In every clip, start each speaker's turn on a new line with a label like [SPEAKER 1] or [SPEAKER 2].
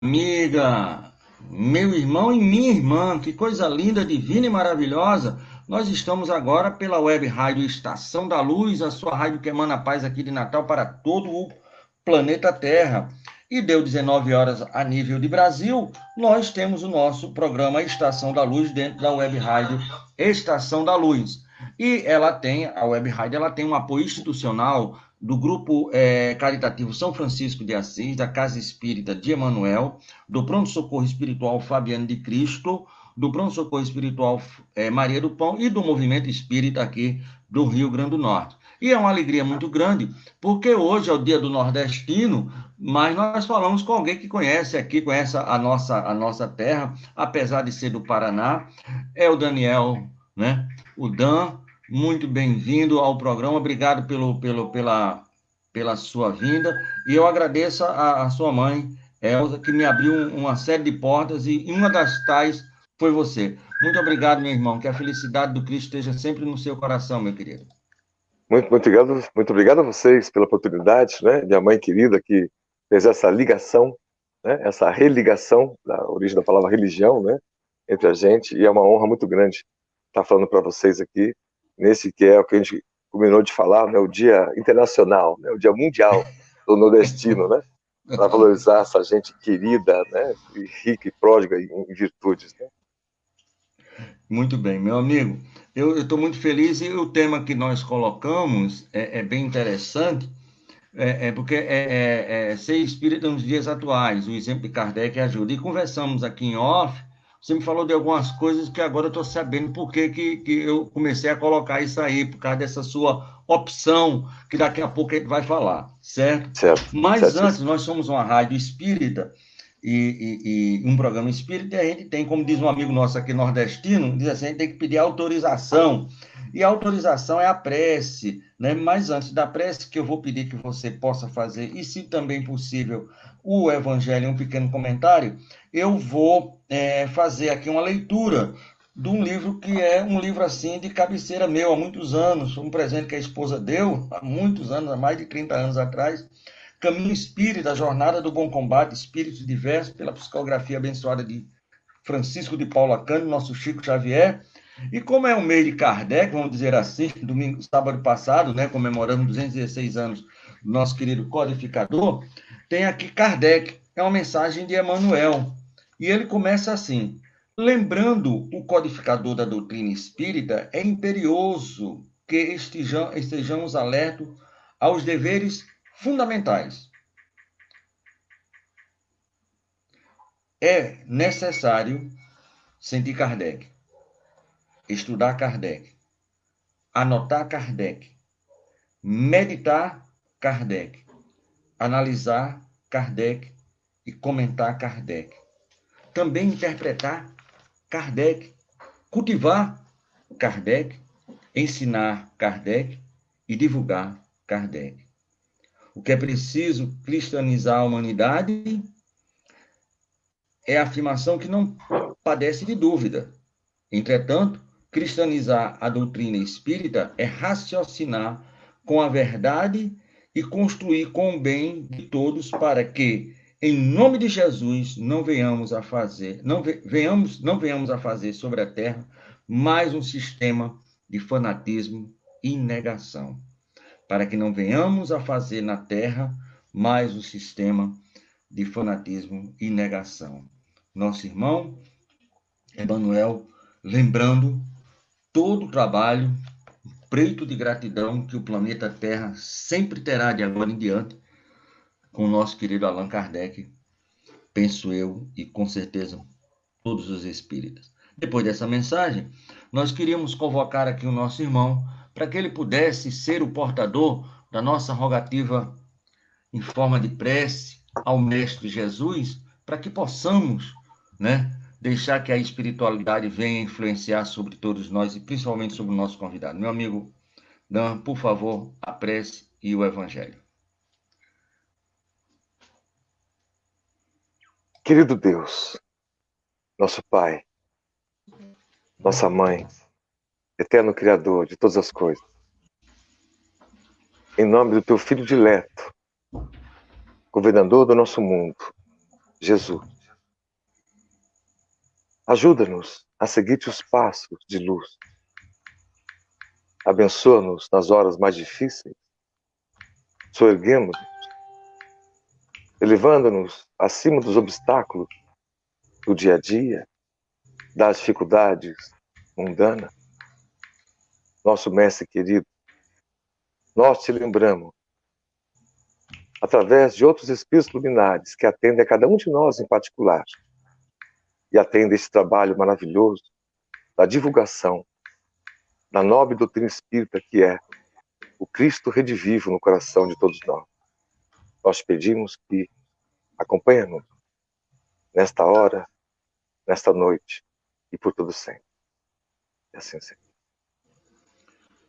[SPEAKER 1] Amiga, meu irmão e minha irmã, que coisa linda, divina e maravilhosa. Nós estamos agora pela web rádio Estação da Luz, a sua rádio que emana paz aqui de Natal para todo o planeta Terra. E deu 19 horas a nível de Brasil, nós temos o nosso programa Estação da Luz dentro da web rádio Estação da Luz. E a web rádio, ela tem um apoio institucional do grupo caritativo São Francisco de Assis, da Casa Espírita de Emanuel, do Pronto Socorro Espiritual Fabiano de Cristo, do Pronto Socorro Espiritual Maria do Pão e do Movimento Espírita aqui do Rio Grande do Norte. E é uma alegria muito grande, porque hoje é o dia do nordestino, mas nós falamos com alguém que conhece aqui, conhece a nossa terra, apesar de ser do Paraná, é o Daniel, né? O Dan, muito bem-vindo ao programa, obrigado pela sua vinda, e eu agradeço a sua mãe, Elza, que me abriu uma série de portas, e uma das tais foi você. Muito obrigado, meu irmão, que a felicidade do Cristo esteja sempre no seu coração, meu querido.
[SPEAKER 2] Muito obrigado a vocês pela oportunidade, né? Minha mãe querida que fez essa ligação, né? Essa religação da origem da palavra religião, né? Entre a gente, e é uma honra muito grande estar falando para vocês aqui nesse que é o que a gente combinou de falar, né? O Dia Internacional, né? O Dia Mundial do Nordestino, né? Para valorizar essa gente querida, né? E rica e pródiga em virtudes, né?
[SPEAKER 1] Muito bem, meu amigo. Eu estou muito feliz e o tema que nós colocamos é bem interessante, porque ser espírita nos dias atuais, o exemplo de Kardec ajuda. E conversamos aqui em off, você me falou de algumas coisas que agora eu estou sabendo por que eu comecei a colocar isso aí, por causa dessa sua opção, que daqui a pouco a gente vai falar, certo?
[SPEAKER 2] Certo,
[SPEAKER 1] Mas antes,
[SPEAKER 2] certíssimo.
[SPEAKER 1] nós somos uma rádio espírita e um programa espírita, e a gente tem, como diz um amigo nosso aqui nordestino, diz assim, a gente tem que pedir autorização. E a autorização é a prece, né? Mas antes da prece, que eu vou pedir que você possa fazer, e se também possível, o Evangelho, um pequeno comentário, eu vou fazer aqui uma leitura de um livro que é um livro assim de cabeceira meu há muitos anos, um presente que a esposa deu há muitos anos, há mais de 30 anos atrás, Caminho Espírita, a Jornada do Bom Combate, Espíritos Diversos, pela psicografia abençoada de Francisco de Paula Cândido, nosso Chico Xavier. E como é o mês de Kardec, vamos dizer assim, domingo, sábado passado, né, comemorando 216 anos do nosso querido codificador, tem aqui Kardec, é uma mensagem de Emmanuel. E ele começa assim: lembrando o codificador da doutrina espírita, é imperioso que estejamos alertos aos deveres fundamentais. É necessário sentir Kardec, estudar Kardec, anotar Kardec, meditar Kardec, analisar Kardec e comentar Kardec. Também interpretar Kardec, cultivar Kardec, ensinar Kardec e divulgar Kardec. O que é preciso cristianizar a humanidade é a afirmação que não padece de dúvida. Entretanto, cristianizar a doutrina espírita é raciocinar com a verdade e construir com o bem de todos para que, em nome de Jesus, não venhamos a fazer sobre a terra mais um sistema de fanatismo e negação. Para que não venhamos a fazer na terra mais um sistema de fanatismo e negação. Nosso irmão Emmanuel, lembrando todo o trabalho, preito de gratidão que o planeta Terra sempre terá de agora em diante com o nosso querido Allan Kardec, penso eu, e com certeza todos os espíritas. Depois dessa mensagem, nós queríamos convocar aqui o nosso irmão para que ele pudesse ser o portador da nossa rogativa em forma de prece ao Mestre Jesus, para que possamos, né, deixar que a espiritualidade venha influenciar sobre todos nós e principalmente sobre o nosso convidado. Meu amigo Dan, por favor, a prece e o Evangelho.
[SPEAKER 2] Querido Deus, nosso Pai, nossa Mãe, eterno Criador de todas as coisas, em nome do Teu Filho dileto, governador do nosso mundo, Jesus. Ajuda-nos a seguir teus passos de luz. Abençoa-nos nas horas mais difíceis. Soerguemos-nos, elevando-nos acima dos obstáculos do dia a dia, das dificuldades mundanas. Nosso Mestre querido, nós te lembramos, através de outros espíritos luminares que atendem a cada um de nós em particular, e atendem esse trabalho maravilhoso da divulgação da nobre doutrina espírita que é o Cristo redivivo no coração de todos nós. Nós pedimos que acompanhe-nos nesta hora, nesta noite e por todo sempre. E assim seja.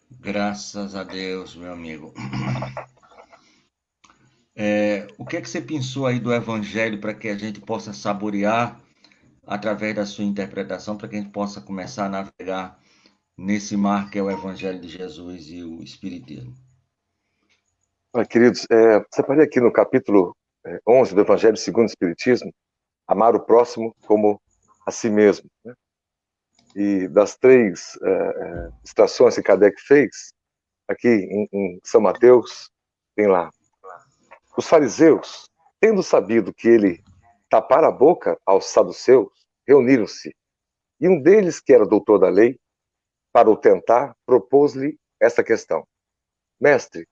[SPEAKER 1] Graças a Deus, meu amigo. O que é que você pensou aí do Evangelho para que a gente possa saborear através da sua interpretação, para que a gente possa começar a navegar nesse mar que é o Evangelho de Jesus e o Espiritismo?
[SPEAKER 2] Queridos, separei aqui no capítulo 11 do Evangelho segundo o Espiritismo, amar o próximo como a si mesmo. Né? E das 3 extrações que Kardec fez, aqui em São Mateus, tem lá: os fariseus, tendo sabido que ele tapara a boca aos saduceus, reuniram-se, e um deles, que era doutor da lei, para o tentar, propôs-lhe esta questão: Mestre,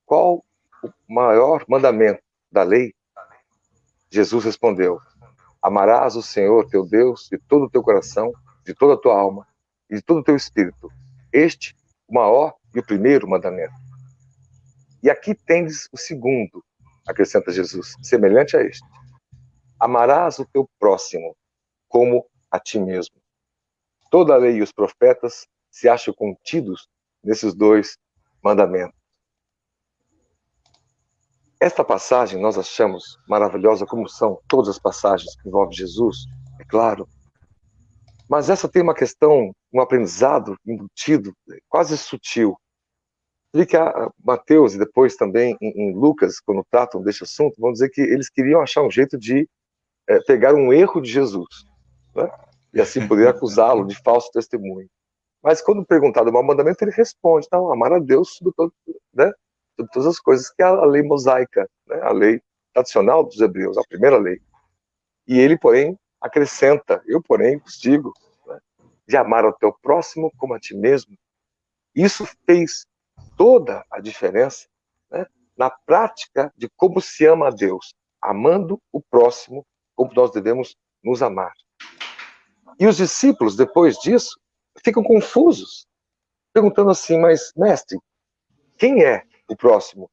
[SPEAKER 2] qual o maior mandamento da lei? Jesus respondeu: amarás o Senhor teu Deus de todo o teu coração, de toda a tua alma e de todo o teu espírito. Este, o maior e o primeiro mandamento. E aqui tendes o segundo, acrescenta Jesus, semelhante a este: amarás o teu próximo como a ti mesmo. Toda a lei e os profetas se acham contidos nesses 2 mandamentos. Esta passagem nós achamos maravilhosa, como são todas as passagens que envolvem Jesus, é claro. Mas essa tem uma questão, um aprendizado embutido, quase sutil. Vi que Mateus e depois também em Lucas, quando tratam deste assunto, vão dizer que eles queriam achar um jeito de pegar um erro de Jesus, né? E assim poder acusá-lo de falso testemunho. Mas quando perguntado o mau mandamento, ele responde: não, amar a Deus sobre, né, sobre todas as coisas, que é a lei mosaica, né, a lei tradicional dos hebreus, a primeira lei. E ele, porém, acrescenta: eu, porém, vos digo, né, de amar ao teu próximo como a ti mesmo. Isso fez toda a diferença, né, na prática de como se ama a Deus, amando o próximo como nós devemos nos amar. E os discípulos, depois disso, ficam confusos, perguntando assim: mas, mestre, quem é o próximo?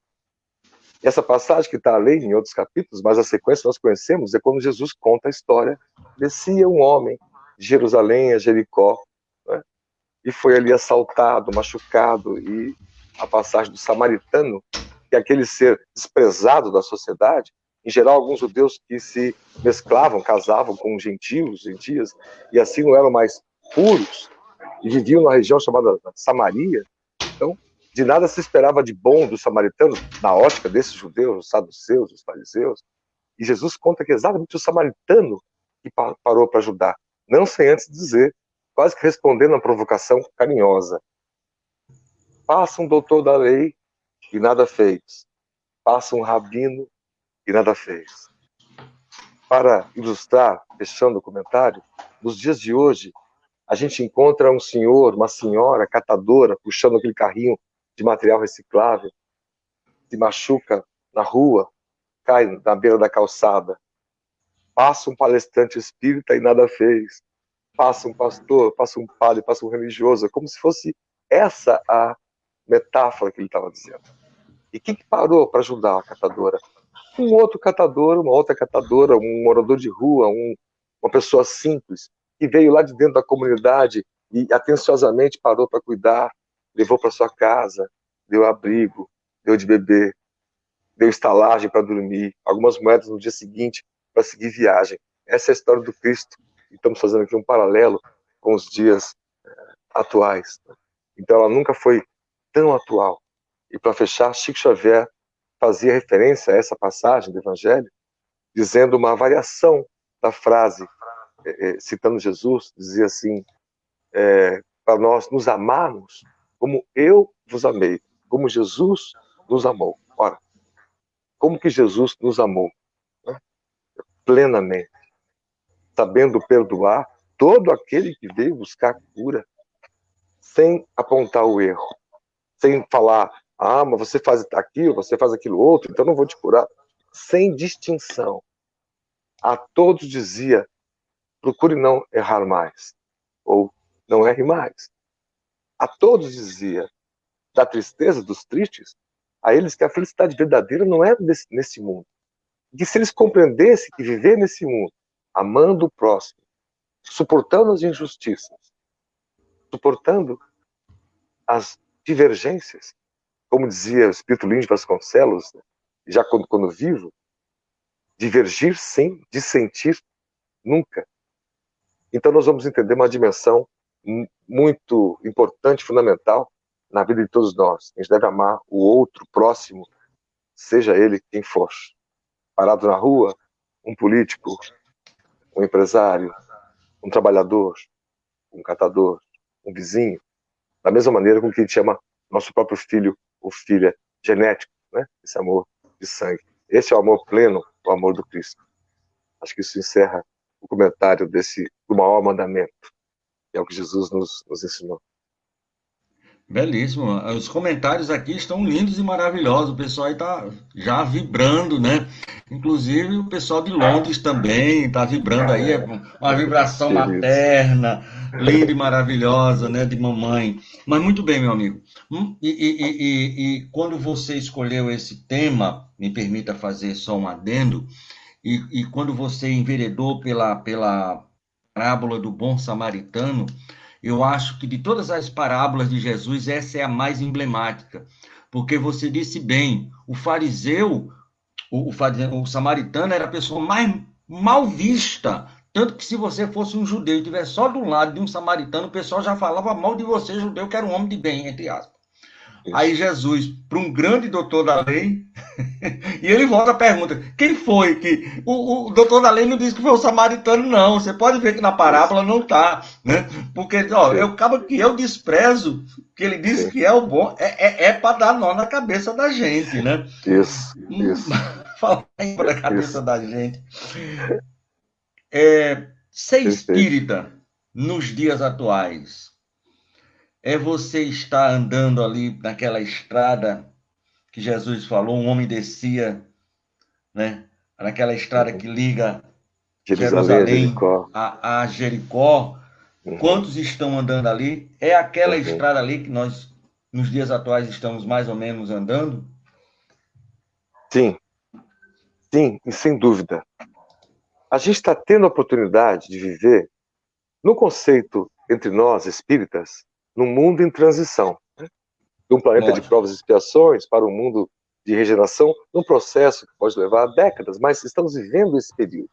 [SPEAKER 2] E essa passagem que está além em outros capítulos, mas a sequência nós conhecemos, é quando Jesus conta a história: descia um homem de Jerusalém a Jericó, né, e foi ali assaltado, machucado, e a passagem do samaritano, que é aquele ser desprezado da sociedade, em geral alguns judeus que se mesclavam, casavam com gentios, gentias, e assim não eram mais puros, e viviam na região chamada Samaria. Então, de nada se esperava de bom dos samaritanos, na ótica desses judeus, os saduceus, os fariseus. E Jesus conta que exatamente o samaritano que parou para ajudar, não sem antes dizer, quase que respondendo a provocação carinhosa: passa um doutor da lei e nada fez, passa um rabino e nada fez. Para ilustrar, fechando o comentário, nos dias de hoje, a gente encontra um senhor, uma senhora catadora, puxando aquele carrinho de material reciclável, se machuca na rua, cai na beira da calçada. Passa um palestrante espírita e nada fez. Passa um pastor, passa um padre, passa um religioso. É como se fosse essa a metáfora que ele estava dizendo. E quem que parou para ajudar a catadora? Um outro catador, uma outra catadora, um morador de rua, uma pessoa simples, que veio lá de dentro da comunidade e atenciosamente parou para cuidar, levou para sua casa, deu abrigo, deu de beber, deu estalagem para dormir, algumas moedas no dia seguinte para seguir viagem. Essa é a história do Cristo. E estamos fazendo aqui um paralelo com os dias atuais. Então ela nunca foi tão atual. E para fechar, Chico Xavier fazia referência a essa passagem do Evangelho, dizendo uma variação da frase, citando Jesus, dizia assim, para nós nos amarmos como eu vos amei, como Jesus nos amou. Ora, como que Jesus nos amou? Né? Plenamente, sabendo perdoar todo aquele que veio buscar cura, sem apontar o erro, sem falar, mas você faz aquilo, você faz aquilo outro, então não vou te curar. Sem distinção. A todos dizia, procure não errar mais, ou não erre mais. A todos dizia, da tristeza dos tristes, a eles que a felicidade verdadeira não é nesse mundo. Que se eles compreendessem que viver nesse mundo, amando o próximo, suportando as injustiças, suportando as divergências, como dizia o Espírito Lins de Vasconcelos, já quando vivo, divergir sim, dissentir nunca. Então nós vamos entender uma dimensão muito importante, fundamental, na vida de todos nós. A gente deve amar o outro próximo, seja ele quem for. Parado na rua, um político, um empresário, um trabalhador, um catador, um vizinho, da mesma maneira com que a gente ama nosso próprio filho ou filha genético, né? Esse amor de sangue. Esse é o amor pleno, o amor do Cristo. Acho que isso encerra o comentário do maior mandamento, que é o que Jesus nos ensinou.
[SPEAKER 1] Belíssimo. Os comentários aqui estão lindos e maravilhosos. O pessoal aí está já vibrando, né? Inclusive o pessoal de Londres também está vibrando aí. É uma vibração materna, linda e maravilhosa, né? De mamãe. Mas muito bem, meu amigo. E quando você escolheu esse tema, me permita fazer só um adendo, e quando você enveredou pela parábola do bom samaritano, eu acho que de todas as parábolas de Jesus, essa é a mais emblemática, porque você disse bem, o samaritano era a pessoa mais mal vista, tanto que se você fosse um judeu e estivesse só do lado de um samaritano, o pessoal já falava mal de você, judeu, que era um homem de bem, entre aspas. Aí Jesus, para um grande doutor da lei, e ele volta a pergunta: quem foi que. O doutor da lei não disse que foi o samaritano, não. Você pode ver que na parábola não está, né? Porque, ó, eu acabo que eu desprezo que ele disse que é o bom, é para dar nó na cabeça da gente, né?
[SPEAKER 2] Isso.
[SPEAKER 1] Falar na cabeça da gente. Ser espírita nos dias atuais é você estar andando ali naquela estrada que Jesus falou, um homem descia, né? Naquela estrada que liga Jerusalém a Jericó. Quantos estão andando ali? É aquela estrada ali que nós, nos dias atuais, estamos mais ou menos andando?
[SPEAKER 2] Sim, e sem dúvida. A gente está tendo a oportunidade de viver, no conceito entre nós, espíritas, num mundo em transição. Né? De um planeta de provas e expiações para um mundo de regeneração, num processo que pode levar décadas, mas estamos vivendo esse período.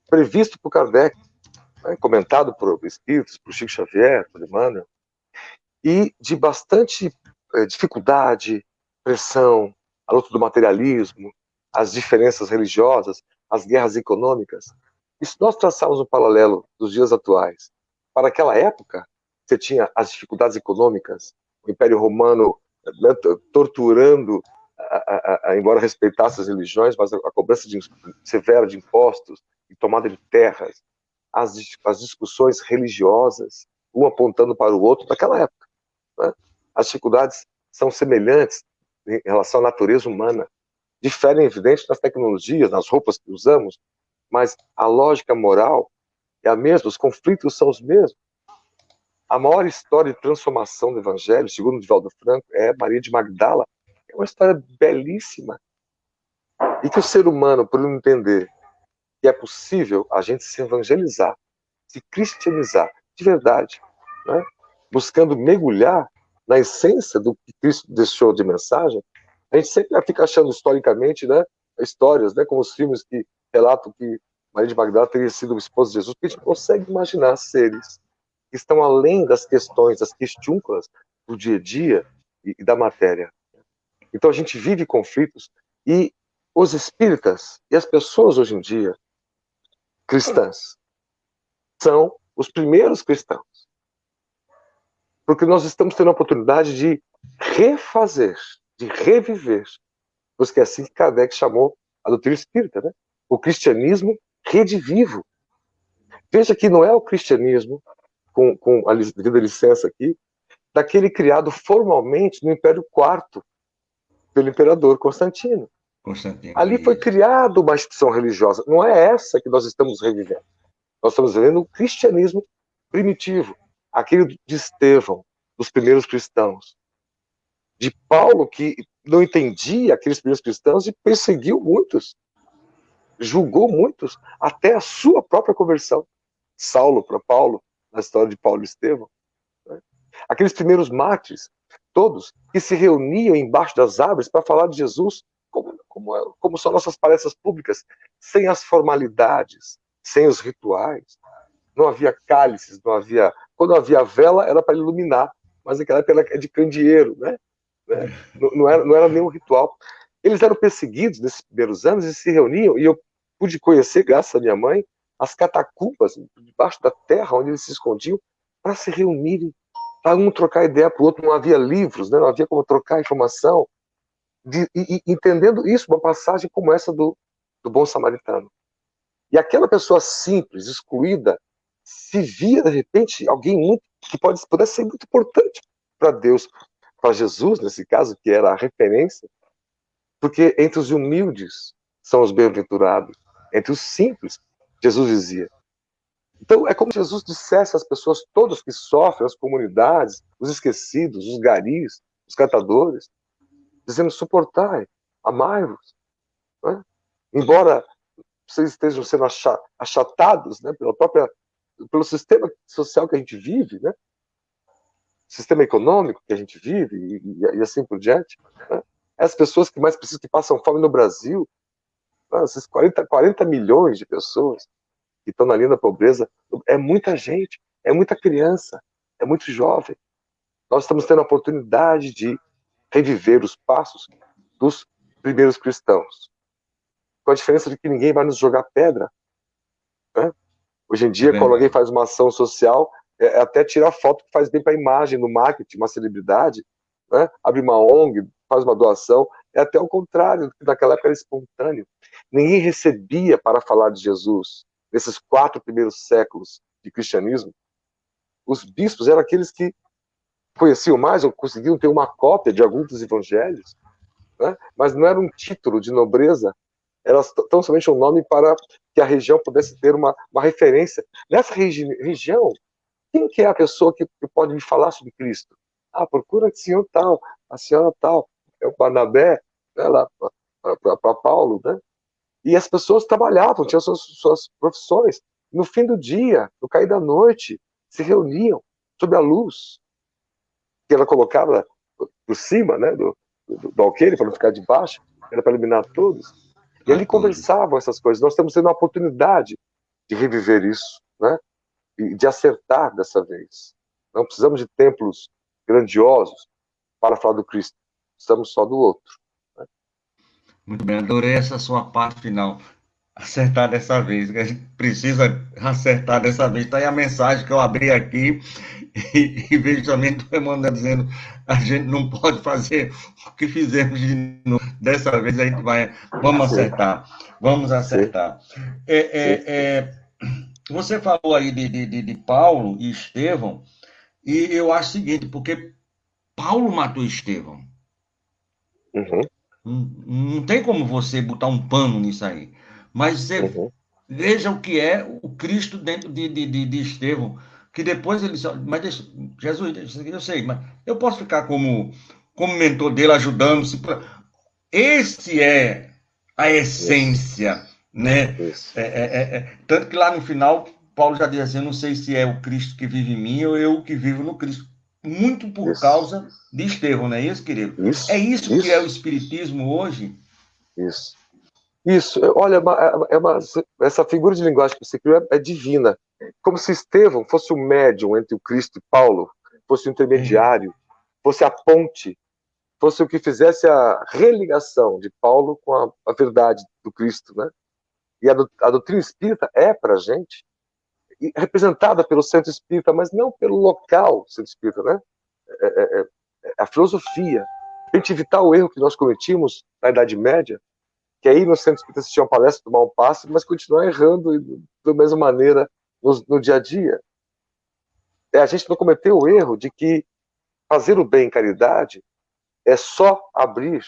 [SPEAKER 2] Previsto por Kardec, né? Comentado por espíritos, por Chico Xavier, por Emmanuel, e de bastante dificuldade, pressão, a luta do materialismo, as diferenças religiosas, as guerras econômicas. E se nós traçarmos um paralelo dos dias atuais, para aquela época, você tinha as dificuldades econômicas, o Império Romano, né, torturando, embora respeitasse as religiões, mas a cobrança severa de impostos e tomada de terras, as discussões religiosas, um apontando para o outro, naquela época. Né? As dificuldades são semelhantes em relação à natureza humana. Diferem, evidente, nas tecnologias, nas roupas que usamos, mas a lógica moral é a mesma, os conflitos são os mesmos. A maior história de transformação do Evangelho, segundo Divaldo Franco, é Maria de Magdala. É uma história belíssima. E que o ser humano, por não entender que é possível a gente se evangelizar, se cristianizar de verdade, né? Buscando mergulhar na essência do que Cristo deixou de mensagem, a gente sempre fica achando historicamente, né, histórias, né, como os filmes que relatam que Maria de Magdala teria sido esposa de Jesus, porque a gente consegue imaginar seres que estão além das questões, das questúnculas do dia a dia e da matéria. Então a gente vive conflitos e os espíritas e as pessoas hoje em dia, cristãs, são os primeiros cristãos. Porque nós estamos tendo a oportunidade de refazer, de reviver, porque é assim que Kardec chamou a doutrina espírita, né? O cristianismo redivivo. Veja que não é o cristianismo, com a devida licença aqui, daquele criado formalmente no Império IV, pelo imperador Constantino.
[SPEAKER 1] Constantino,
[SPEAKER 2] Ali foi
[SPEAKER 1] isso.
[SPEAKER 2] criada uma instituição religiosa. Não é essa que nós estamos revivendo. Nós estamos vivendo o cristianismo primitivo, aquele de Estevão, dos primeiros cristãos, de Paulo, que não entendia aqueles primeiros cristãos e perseguiu muitos, julgou muitos, até a sua própria conversão. Saulo para Paulo, na história de Paulo e Estevão. Né? Aqueles primeiros mártires, todos, que se reuniam embaixo das árvores para falar de Jesus, como são nossas palestras públicas, sem as formalidades, sem os rituais. Não havia cálices, não havia... Quando havia vela, era para iluminar, mas naquela época era de candeeiro, né? Não era nenhum ritual. Eles eram perseguidos nesses primeiros anos e se reuniam, e eu pude conhecer, graças à minha mãe, as catacumbas debaixo da terra, onde eles se escondiam, para se reunirem, para um trocar ideia para o outro. Não havia livros, né? Não havia como trocar informação. Entendendo isso, uma passagem como essa do Bom Samaritano. E aquela pessoa simples, excluída, se via, de repente, alguém muito, que pudesse ser muito importante para Deus, para Jesus, nesse caso, que era a referência, porque entre os humildes são os bem-aventurados, entre os simples, Jesus dizia. Então, é como se Jesus dissesse às pessoas todas que sofrem, as comunidades, os esquecidos, os garis, os catadores, dizendo: suportai, amai-vos. Né? Embora vocês estejam sendo achatados, né, pelo sistema social que a gente vive, né? Sistema econômico que a gente vive e assim por diante. Né? As pessoas que mais precisam, que passam fome no Brasil, né? Esses 40 milhões de pessoas que estão na linha da pobreza, é muita gente, é muita criança, é muito jovem. Nós estamos tendo a oportunidade de reviver os passos dos primeiros cristãos, com a diferença de que ninguém vai nos jogar pedra. Né? Hoje em
[SPEAKER 1] É
[SPEAKER 2] dia, quando alguém
[SPEAKER 1] verdade.
[SPEAKER 2] faz uma ação social, até tirar foto que faz bem para a imagem, no marketing, uma celebridade, né? Abre uma ONG, faz uma doação, é até o contrário, que naquela época era espontâneo. Ninguém recebia para falar de Jesus. Nesses 4 primeiros séculos de cristianismo, os bispos eram aqueles que conheciam mais ou conseguiam ter uma cópia de alguns dos evangelhos, né? Mas não era um título de nobreza, era tão somente um nome para que a região pudesse ter uma referência. Nessa região, quem que é a pessoa que pode me falar sobre Cristo? Ah, procura o senhor tal, a senhora tal, é o Barnabé, né, lá para Paulo, né? E as pessoas trabalhavam, tinham suas profissões. No fim do dia, no cair da noite, se reuniam sob a luz que era colocada por cima, né, do alqueire, para não ficar debaixo, era para iluminar todos. E
[SPEAKER 1] A
[SPEAKER 2] ali
[SPEAKER 1] todos.
[SPEAKER 2] conversavam essas coisas. Nós estamos tendo a oportunidade de reviver isso, né? E de acertar dessa vez. Não precisamos de templos grandiosos para falar do Cristo. Precisamos só do outro. Né?
[SPEAKER 1] Muito bem, adorei essa sua parte final. Acertar dessa vez, que a gente precisa acertar dessa vez. Está aí a mensagem que eu abri aqui e vejo também o Emmanuel dizendo: a gente não pode fazer o que fizemos de novo. Dessa vez a gente vai, vamos
[SPEAKER 2] Sim,
[SPEAKER 1] acertar, vamos
[SPEAKER 2] sim,
[SPEAKER 1] acertar.
[SPEAKER 2] sim.
[SPEAKER 1] Você falou aí de Paulo e Estevão, e eu acho o seguinte, porque Paulo matou Estevão.
[SPEAKER 2] Uhum,
[SPEAKER 1] Não tem como você botar um pano nisso aí. Mas você
[SPEAKER 2] uhum.
[SPEAKER 1] veja o que é o Cristo dentro de Estevão, que depois ele só. Mas deixa, Jesus, eu sei, mas eu posso ficar como mentor dele, ajudando-se. Esse é a
[SPEAKER 2] Isso,
[SPEAKER 1] essência, né?
[SPEAKER 2] isso,
[SPEAKER 1] Tanto que lá no final, Paulo já diz assim: eu não sei se é o Cristo que vive em mim ou eu que vivo no Cristo. Muito por
[SPEAKER 2] isso,
[SPEAKER 1] causa de Estevão, não é isso, querido? É
[SPEAKER 2] isso,
[SPEAKER 1] isso que é o
[SPEAKER 2] isso,
[SPEAKER 1] Espiritismo hoje?
[SPEAKER 2] isso. Isso, olha, essa figura de linguagem que você criou é divina. Como se Estevão fosse o médium entre o Cristo e Paulo, fosse o
[SPEAKER 1] É,
[SPEAKER 2] intermediário, fosse a ponte, fosse o que fizesse a religação de Paulo com a verdade do Cristo, né? E a doutrina espírita é para a gente representada pelo centro espírita, mas não pelo local centro espírita, né? A filosofia, a gente evitar o erro que nós cometimos na Idade Média, que aí no centro espírita assistir uma palestra, tomar um passe, mas continuar errando da mesma maneira no dia a dia. A gente não cometeu o erro de que fazer o bem em caridade é só abrir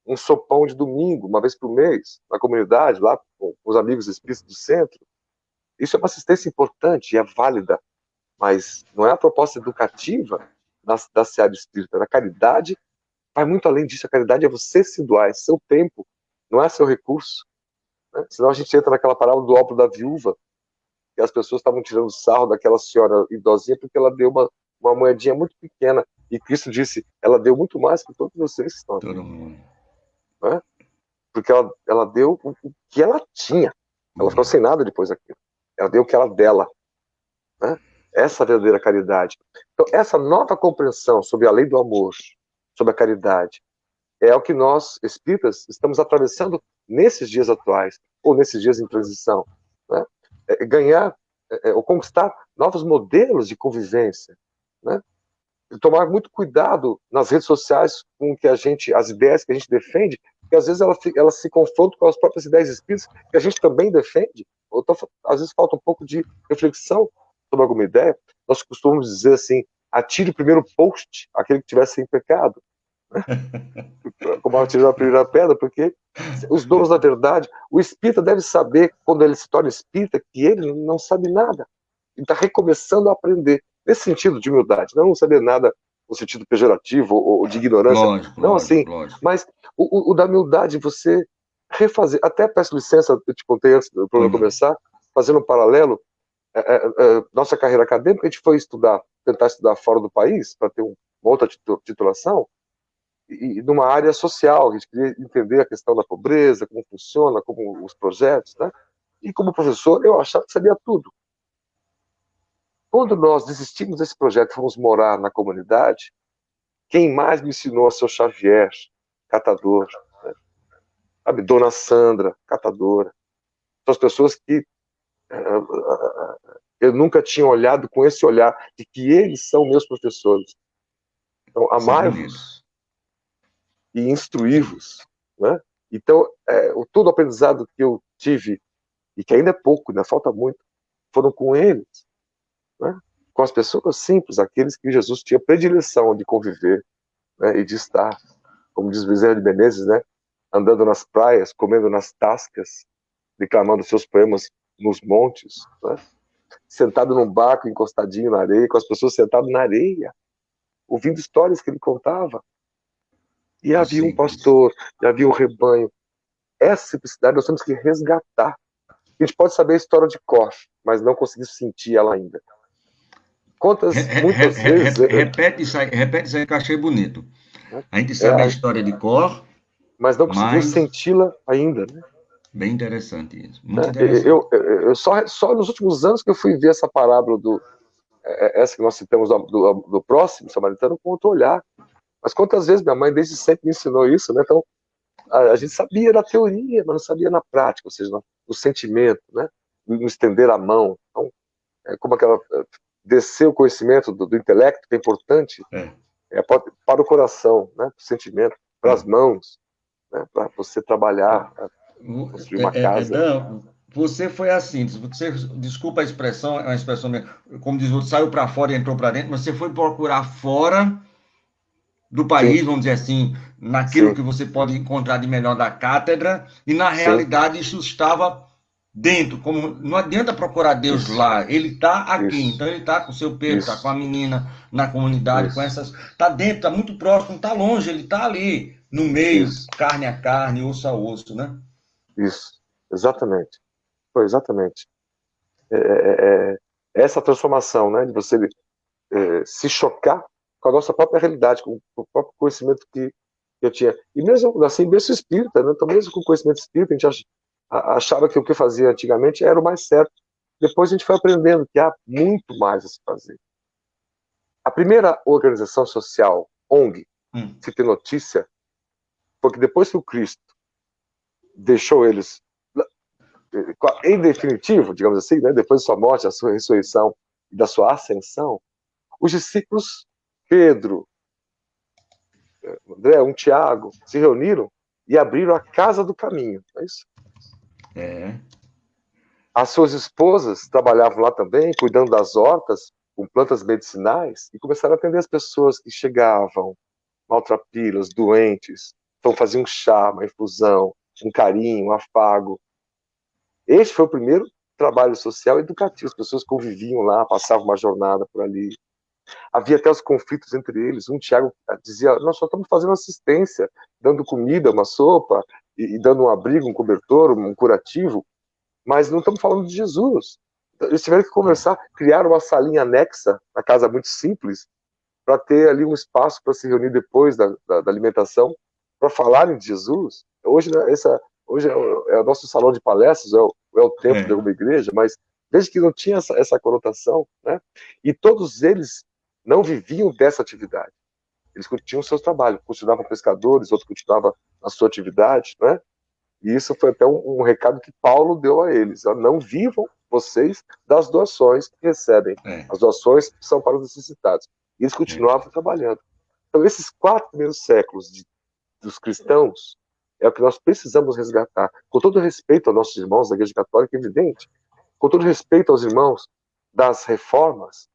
[SPEAKER 2] um sopão de domingo, uma vez por mês, na comunidade, lá com os amigos espíritas do centro. Isso é uma assistência importante e é válida, mas não é a proposta educativa da seara espírita. A caridade vai muito além disso. A caridade é você se doar, é seu tempo, não é seu recurso. Né? Senão a gente entra naquela parábola do óbolo da viúva, que as pessoas estavam tirando sarro daquela senhora idosinha porque ela deu uma moedinha muito pequena. E Cristo disse, ela deu muito mais que todos vocês que estão aqui.
[SPEAKER 1] Todo mundo.
[SPEAKER 2] Né? Porque ela deu o que ela tinha. Ela ficou sem nada depois daquilo. Ela deu o que era dela. Né? Essa é a verdadeira caridade. Então, essa nova compreensão sobre a lei do amor, sobre a caridade, é o que nós, espíritas, estamos atravessando nesses dias atuais, ou nesses dias em transição. Né? Ganhar, ou conquistar novos modelos de convivência. Né? E tomar muito cuidado nas redes sociais com que as ideias que a gente defende, porque às vezes elas se confrontam com as próprias ideias espíritas que a gente também defende. Então, às vezes falta um pouco de reflexão sobre alguma ideia. Nós costumamos dizer assim, atire o primeiro post, aquele que tivesse sem pecado. Como atirar a primeira pedra, porque os donos da verdade, o espírita deve saber, quando ele se torna espírita, que ele não sabe nada. Ele está recomeçando a aprender, nesse sentido de humildade, não saber nada no sentido pejorativo ou de ignorância,
[SPEAKER 1] Lógico,
[SPEAKER 2] não
[SPEAKER 1] lógico,
[SPEAKER 2] assim,
[SPEAKER 1] lógico.
[SPEAKER 2] mas o da humildade, você refazer, até peço licença, eu te contei antes do programa começar, fazendo um paralelo, nossa carreira acadêmica, a gente foi tentar estudar fora do país, para ter uma outra titulação, e numa área social, a gente queria entender a questão da pobreza, como funciona, como os projetos, né? E como professor, eu achava que sabia tudo. Quando nós desistimos desse projeto e fomos morar na comunidade, quem mais me ensinou a ser o Xavier, catador, né? Sabe, Dona Sandra, catadora. São as pessoas que eu nunca tinha olhado com esse olhar de que eles são meus professores. Então, amai-vos e instruí-vos. Né? Então, todo o aprendizado que eu tive, e que ainda é pouco, ainda falta muito, foram com eles. Né? Com as pessoas simples, aqueles que Jesus tinha predileção de conviver, né? E de estar, como diz Bezerra de Menezes, né? Andando nas praias, comendo nas tascas, declamando seus poemas nos montes, né? Sentado num barco encostadinho na areia, com as pessoas sentadas na areia, ouvindo histórias que ele contava. E havia um pastor, e havia um rebanho. Essa simplicidade nós temos que resgatar. A gente pode saber a história de cor, mas não conseguir sentir ela ainda. Muitas vezes...
[SPEAKER 1] Repete isso aí que eu achei bonito. A gente sabe a história de cor,
[SPEAKER 2] mas não conseguiu senti-la ainda. Né?
[SPEAKER 1] Bem interessante isso. Muito interessante.
[SPEAKER 2] Eu só nos últimos anos que eu fui ver essa parábola essa que nós citamos do próximo samaritano com outro olhar. Mas quantas vezes minha mãe desde sempre me ensinou isso, né? Então, a gente sabia na teoria, mas não sabia na prática, ou seja, no sentimento, né? No estender a mão. Então, como aquela descer o conhecimento do intelecto, que é importante, para o coração, né? Para o sentimento, para as mãos, né? Para você trabalhar, construir uma casa.
[SPEAKER 1] Você foi assim, desculpa a expressão, é uma expressão, como diz o outro, saiu para fora e entrou para dentro, mas você foi procurar fora do país, vamos dizer assim, naquilo que você pode encontrar de melhor da cátedra, e na realidade isso estava dentro, como não adianta procurar Deus lá, ele está aqui, então ele está com o seu Pedro, está com a menina na comunidade, com essas, está dentro, está muito próximo, está longe, ele está ali, no meio, carne a carne, osso a osso, né?
[SPEAKER 2] Isso, exatamente, foi exatamente. Essa transformação, né, de você se chocar com a nossa própria realidade, com o próprio conhecimento que eu tinha. E mesmo assim, mesmo espírita, né? Então, mesmo com o conhecimento espírita, a gente achava que o que fazia antigamente era o mais certo. Depois a gente foi aprendendo que há muito mais a se fazer. A primeira organização social, ONG, se tem notícia, foi que depois que o Cristo deixou eles em definitivo, digamos assim, né, depois da sua morte, da sua ressurreição e da sua ascensão, os discípulos, Pedro, André, Tiago, se reuniram e abriram a casa do caminho. É isso?
[SPEAKER 1] É.
[SPEAKER 2] As suas esposas trabalhavam lá também, cuidando das hortas, com plantas medicinais, e começaram a atender as pessoas que chegavam, maltrapilhas, doentes. Então faziam um chá, uma infusão, um carinho, um afago. Este foi o primeiro trabalho social e educativo. As pessoas conviviam lá, passavam uma jornada por ali. Havia até os conflitos entre eles. Tiago dizia: nós só estamos fazendo assistência, dando comida, uma sopa, e dando um abrigo, um cobertor, um curativo, mas não estamos falando de Jesus. Eles tiveram que conversar, criar uma salinha anexa, na casa muito simples, para ter ali um espaço para se reunir depois da alimentação, para falarem de Jesus. Hoje, né, hoje é o nosso salão de palestras, é o templo de alguma igreja, mas veja que não tinha essa conotação, né? E todos eles não viviam dessa atividade. Eles tinham seus trabalhos, continuavam pescadores, outros continuavam na sua atividade, né? E isso foi até um recado que Paulo deu a eles: não vivam vocês das doações que recebem. As doações são para os necessitados. E eles continuavam trabalhando. Então, esses 4 primeiros séculos dos cristãos é o que nós precisamos resgatar. Com todo respeito aos nossos irmãos da Igreja Católica, é evidente. Com todo respeito aos irmãos das reformas,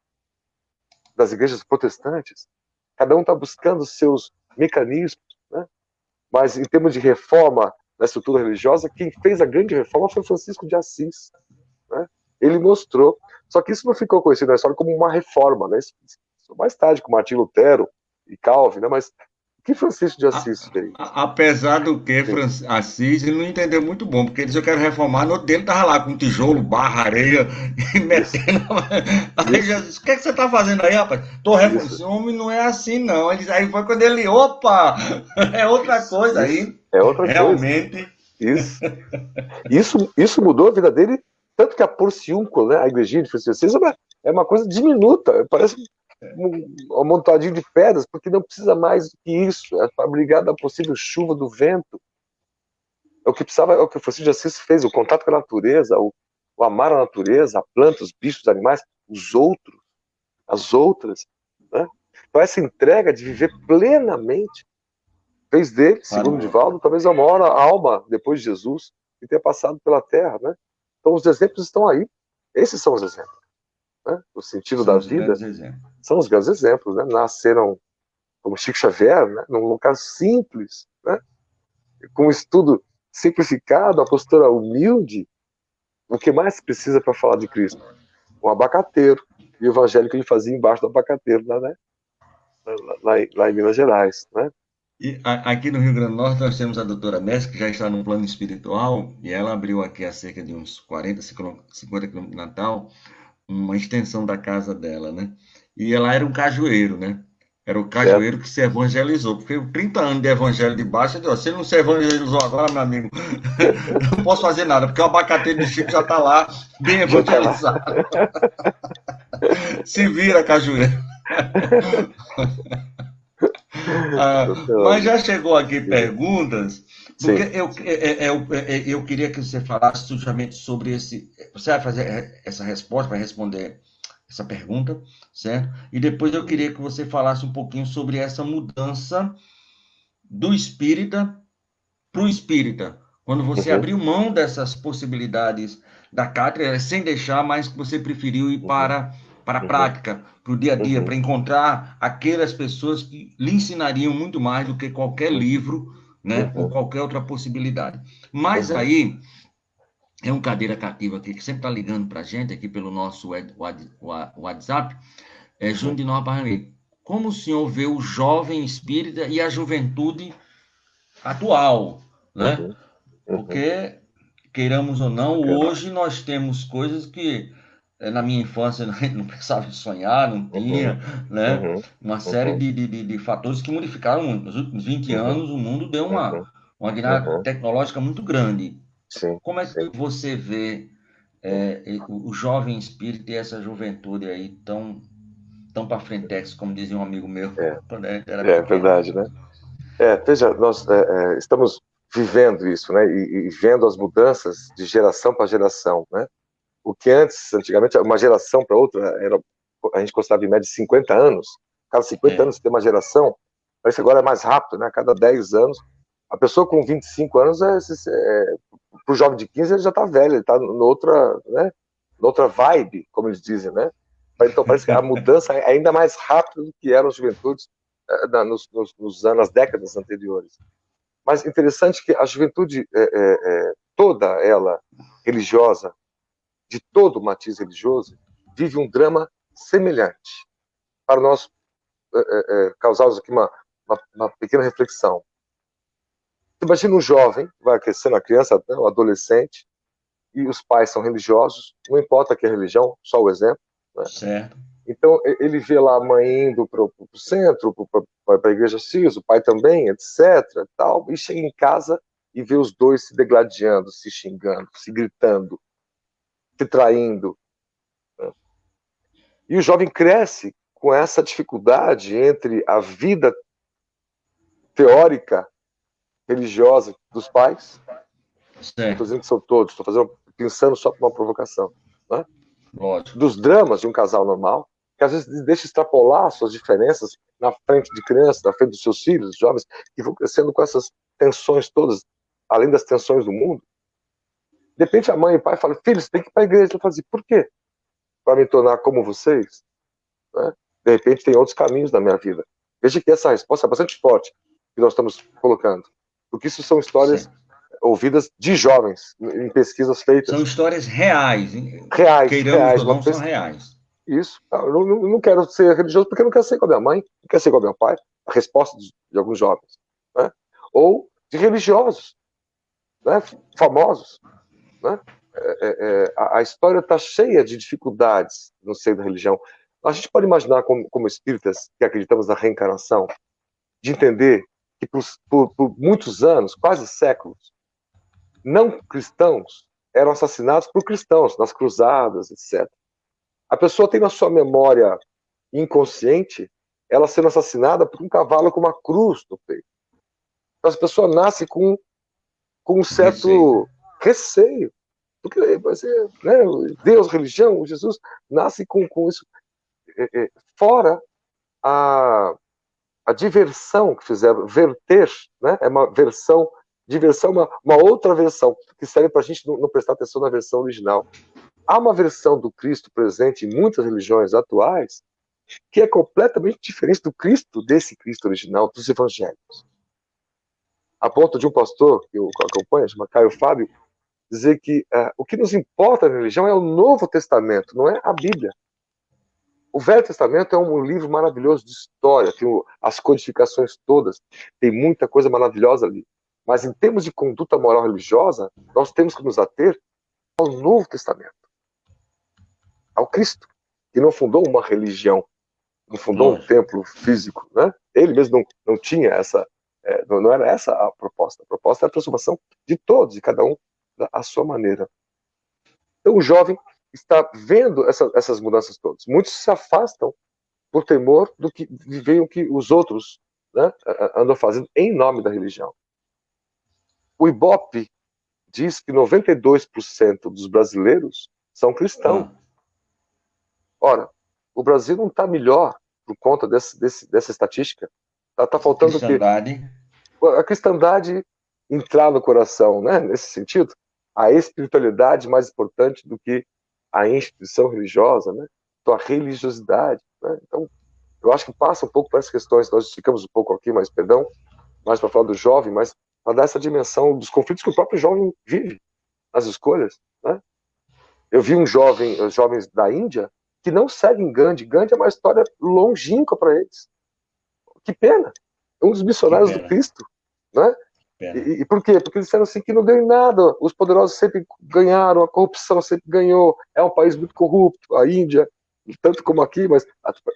[SPEAKER 2] das igrejas protestantes, cada um está buscando seus mecanismos, né? Mas em termos de reforma na estrutura religiosa, quem fez a grande reforma foi Francisco de Assis, né? Ele mostrou, só que isso não ficou conhecido na história como uma reforma, né? Isso mais tarde com Martim Lutero e Calvin, né? Mas o que Francisco de Assis fez?
[SPEAKER 1] Apesar do que Assis, ele não entendeu muito bom, porque ele disse: eu quero reformar, no outro dele estava lá com tijolo, barra, areia, e metendo. Aí Jesus: o que, é que você está fazendo aí, rapaz? Estou reformando. Esse homem não é assim, não. Aí foi quando ele: opa, é outra coisa aí.
[SPEAKER 2] É outra
[SPEAKER 1] realmente.
[SPEAKER 2] Coisa. Isso mudou a vida dele, tanto que a Porciúncula, né, a igrejinha de Francisco de Assis, é uma coisa diminuta, parece um amontoadinho de pedras, porque não precisa mais do que isso, é para brigar da possível chuva do vento. É o que precisava, é o que o Francisco de Assis fez: o contato com a natureza, o amar a natureza, a planta, os bichos, os animais, os outros, as outras, né? Então essa entrega de viver plenamente fez dele, segundo Divaldo, talvez a maior alma depois de Jesus que tenha passado pela Terra, né? Então os exemplos estão aí. Esses são os exemplos, né? O sentido da vida são os grandes exemplos, né? Nasceram como Chico Xavier, né? Num lugar simples, né? Com um estudo simplificado, a postura humilde. O que mais precisa para falar de Cristo? Um abacateiro. E o evangelho que ele fazia embaixo do abacateiro, né? Lá em Minas Gerais, né?
[SPEAKER 1] E aqui no Rio Grande do Norte nós temos a doutora Messi, que já está no plano espiritual, e ela abriu aqui há cerca de uns 40, 50 quilômetros de Natal, uma extensão da casa dela, né? E ela era um cajueiro, né? Era o cajueiro que se evangelizou, porque 30 anos de evangelho de baixo, se ele não se evangelizou agora, meu amigo, não posso fazer nada, porque o abacateiro de Chico já está lá, bem evangelizado. Se vira, cajueiro. Mas já chegou aqui perguntas, porque eu queria que você falasse justamente sobre esse. Você vai fazer essa resposta, vai responder essa pergunta, certo? E depois eu queria que você falasse um pouquinho sobre essa mudança do espírita para o espírita. Quando você abriu mão dessas possibilidades da cátedra, sem deixar, mas que você preferiu ir para a prática, para o dia a dia, para encontrar aquelas pessoas que lhe ensinariam muito mais do que qualquer livro, né, ou qualquer outra possibilidade. Mas aí, é um cadeira cativa aqui, que sempre está ligando para a gente, aqui pelo nosso WhatsApp, Júnior de Nova Barra. Como o senhor vê o jovem espírita e a juventude atual, né? Porque, queiramos ou não, hoje nós temos coisas que na minha infância não pensava em sonhar, não tinha, né? Uma série de fatores que modificaram muito. Nos últimos 20 anos, o mundo deu uma guinada tecnológica muito grande. Como é que você vê o jovem espírito e essa juventude aí tão tão para frentex, como dizia um amigo meu,
[SPEAKER 2] É,
[SPEAKER 1] quando era
[SPEAKER 2] é
[SPEAKER 1] pequeno.
[SPEAKER 2] verdade, né? Veja, nós estamos vivendo isso, né? E vendo as mudanças de geração para geração, né? O que antigamente, uma geração para outra, a gente considerava em média 50 anos. Cada 50
[SPEAKER 1] É,
[SPEAKER 2] anos tem uma geração. Parece que agora é mais rápido, né? A cada 10 anos. A pessoa com 25 anos, para o jovem de 15, ele já está velho, ele está noutra, né? Noutra vibe, como eles dizem, né? Então parece que a mudança é ainda mais rápida do que eram as juventudes nos anos, nas décadas anteriores. Mas interessante que a juventude, toda ela religiosa, de todo o matiz religioso, vive um drama semelhante. Para nós causarmos aqui uma pequena reflexão. Imagina um jovem, vai crescendo a criança, né, um adolescente, e os pais são religiosos, não importa que religião, só o exemplo, né?
[SPEAKER 1] certo.
[SPEAKER 2] Então, ele vê lá a mãe indo para o centro, para a igreja X, o pai também, etc. Tal, e chega em casa e vê os dois se degladiando, se xingando, se gritando, se traindo. Né? E o jovem cresce com essa dificuldade entre a vida teórica, religiosa dos pais, não estou
[SPEAKER 1] Certo,
[SPEAKER 2] dizendo que são todos, estou pensando só para uma provocação, né?
[SPEAKER 1] lógico.
[SPEAKER 2] Dos dramas de um casal normal, que às vezes deixa extrapolar suas diferenças na frente de crianças, na frente dos seus filhos, jovens, que vão crescendo com essas tensões todas, além das tensões do mundo. De repente a mãe e o pai falam, filho, você tem que ir para a igreja. Eu falo assim, por quê? Para me tornar como vocês? Né? De repente tem outros caminhos na minha vida. Veja que essa resposta é bastante forte que nós estamos colocando. Porque isso são histórias
[SPEAKER 1] Certo.
[SPEAKER 2] ouvidas de jovens, em pesquisas
[SPEAKER 1] São
[SPEAKER 2] feitas.
[SPEAKER 1] histórias reais,
[SPEAKER 2] Reais,
[SPEAKER 1] queiramos
[SPEAKER 2] reais.
[SPEAKER 1] ou não, são reais.
[SPEAKER 2] Isso. Eu não quero ser religioso porque eu não quero ser igual a minha mãe, não quero ser igual ao meu pai. A resposta de alguns jovens. Né? Ou de religiosos, né? Famosos. Né? A história está cheia de dificuldades no seio da religião. A gente pode imaginar, como espíritas que acreditamos na reencarnação, de entender que por muitos anos, quase séculos, não cristãos eram assassinados por cristãos, nas cruzadas, etc. A pessoa tem na sua memória inconsciente ela sendo assassinada por um cavalo com uma cruz no peito. Então, as pessoas nascem com um
[SPEAKER 1] Receio.
[SPEAKER 2] certo receio. Porque você, né, Deus, religião, Jesus, nasce com isso. Fora a, a diversão que fizeram, verter, né, é uma versão, diversão, uma outra versão, que serve para a gente não prestar atenção na versão original. Há uma versão do Cristo presente em muitas religiões atuais que é completamente diferente do Cristo, desse Cristo original, dos evangélicos. A ponto de um pastor que eu acompanho, chama Caio Fábio, dizer que o que nos importa na religião é o Novo Testamento, não é a Bíblia. O Velho Testamento é um livro maravilhoso de história, tem as codificações todas, tem muita coisa maravilhosa ali. Mas em termos de conduta moral religiosa, nós temos que nos ater ao Novo Testamento, ao Cristo, que não fundou uma religião, não fundou um
[SPEAKER 1] Lógico.
[SPEAKER 2] templo físico, né? Ele mesmo não tinha essa, não era essa a proposta. A proposta é a transformação de todos, de cada um à sua maneira. Então o jovem está vendo essas mudanças todas. Muitos se afastam por temor do que veem o que os outros, né, andam fazendo em nome da religião. O Ibope diz que 92% dos brasileiros são cristãos.
[SPEAKER 1] Ah,
[SPEAKER 2] Ora, o Brasil não está melhor por conta dessa estatística. Está faltando o quê?
[SPEAKER 1] cristandade.
[SPEAKER 2] A cristandade entrar no coração, né? Nesse sentido, a espiritualidade mais importante do que a instituição religiosa, né? Então, a religiosidade, né? Então, eu acho que passa um pouco por essas questões. Nós ficamos um pouco aqui, mas perdão, mais para falar do jovem, mas para dar essa dimensão dos conflitos que o próprio jovem vive nas escolhas, né? Eu vi os jovens da Índia que não seguem Gandhi. Gandhi é uma história longínqua para eles. Que pena. Um dos
[SPEAKER 1] Que
[SPEAKER 2] missionários do
[SPEAKER 1] pena,
[SPEAKER 2] Cristo, né?
[SPEAKER 1] que pena.
[SPEAKER 2] E por quê? Porque eles disseram assim que não deu em nada. Os poderosos sempre ganharam, a corrupção sempre ganhou. É um país muito corrupto, a Índia, tanto como aqui, mas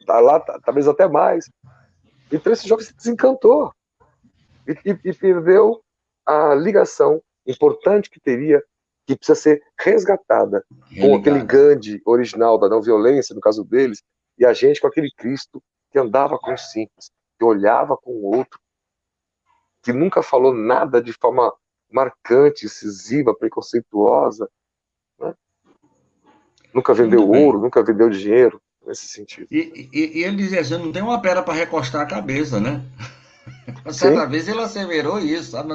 [SPEAKER 2] lá talvez até mais. Então esse jovem se desencantou e perdeu a ligação importante que teria, que precisa ser resgatada com aquele
[SPEAKER 1] Religada.
[SPEAKER 2] Gandhi original da não violência, no caso deles, E a gente com aquele Cristo que andava com os simples, que olhava com o outro, que nunca falou nada de forma marcante, incisiva, preconceituosa, né? Nunca vendeu
[SPEAKER 1] Muito
[SPEAKER 2] ouro,
[SPEAKER 1] bem.
[SPEAKER 2] nunca vendeu dinheiro, nesse sentido.
[SPEAKER 1] E ele dizia assim, não tem uma pedra para recostar a cabeça, né?
[SPEAKER 2] Sim,
[SPEAKER 1] Certa vez ele asseverou isso, sabe?